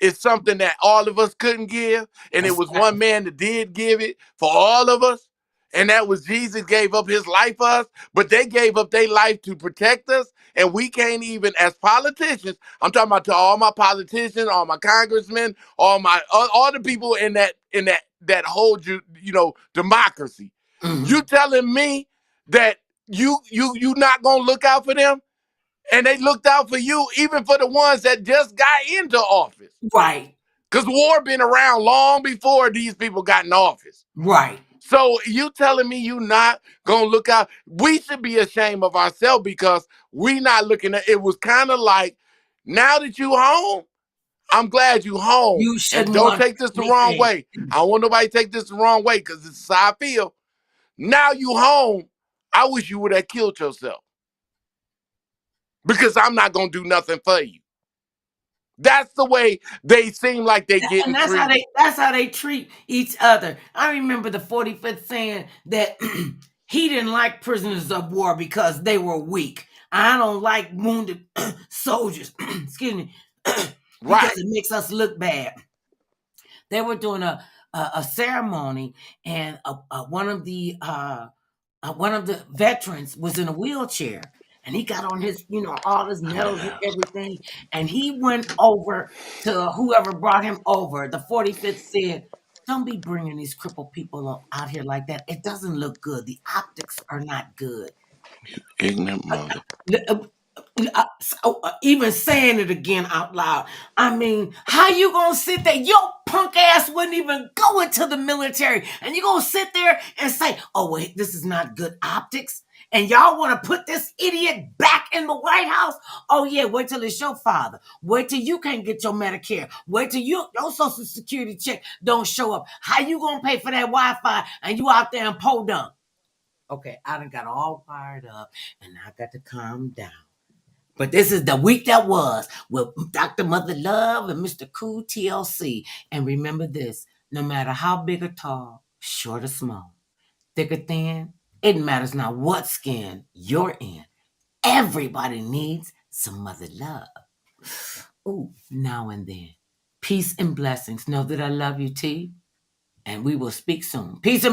is something that all of us couldn't give. And A it was one sacrifice. man that did give it for all of us. And that was Jesus gave up his life for us, but they gave up their life to protect us. And we can't even, as politicians, I'm talking about to all my politicians, all my congressmen, all the people that hold democracy. You Mhm. telling me that you not gonna look out for them? And they looked out for you, even for the ones that just got into office. Right. Because war been around long before these people got in office. Right. So you telling me you not gonna look out? We should be ashamed of ourselves because we not looking at it. Was kind of like, now that you home, I'm glad you home. You And shouldn't don't want take this the wrong anything. way. I don't want nobody to take this the wrong way because this is how I feel. Now you home. I wish you would have killed yourself. because I'm not gonna do nothing for you. That's the way they seem like they And getting treated. that's how they treat each other. I remember the 45th saying that he didn't like prisoners of war because they were weak. I don't like wounded soldiers, excuse me, because Right. it makes us look bad. They were doing a ceremony, and one of the veterans was in a wheelchair, and he got on his, all his medals and everything, and he went over to whoever brought him over. The 45th said, "Don't be bringing these crippled people out here like that. It doesn't look good. The optics are not good." Ignorant mother. Even saying it again out loud. I mean, how you gonna sit there? Your punk ass wouldn't even go into the military, and you gonna sit there and say, "Oh wait, this is not good optics," and y'all want to put this idiot back in the White House? Oh yeah, wait till it's your father. Wait till you can't get your Medicare. Wait till your Social Security check don't show up. How you gonna pay for that Wi-Fi and you out there in Podunk? Okay, I done got all fired up, and I got to calm down. But this is the week that was with Dr. Mother Love and Mr. Cool TLC. And remember this, no matter how big or tall, short or small, thick or thin, it matters not what skin you're in. Everybody needs some mother love. Ooh, now and then. Peace and blessings. Know that I love you, T. And we will speak soon. Peace and blessings.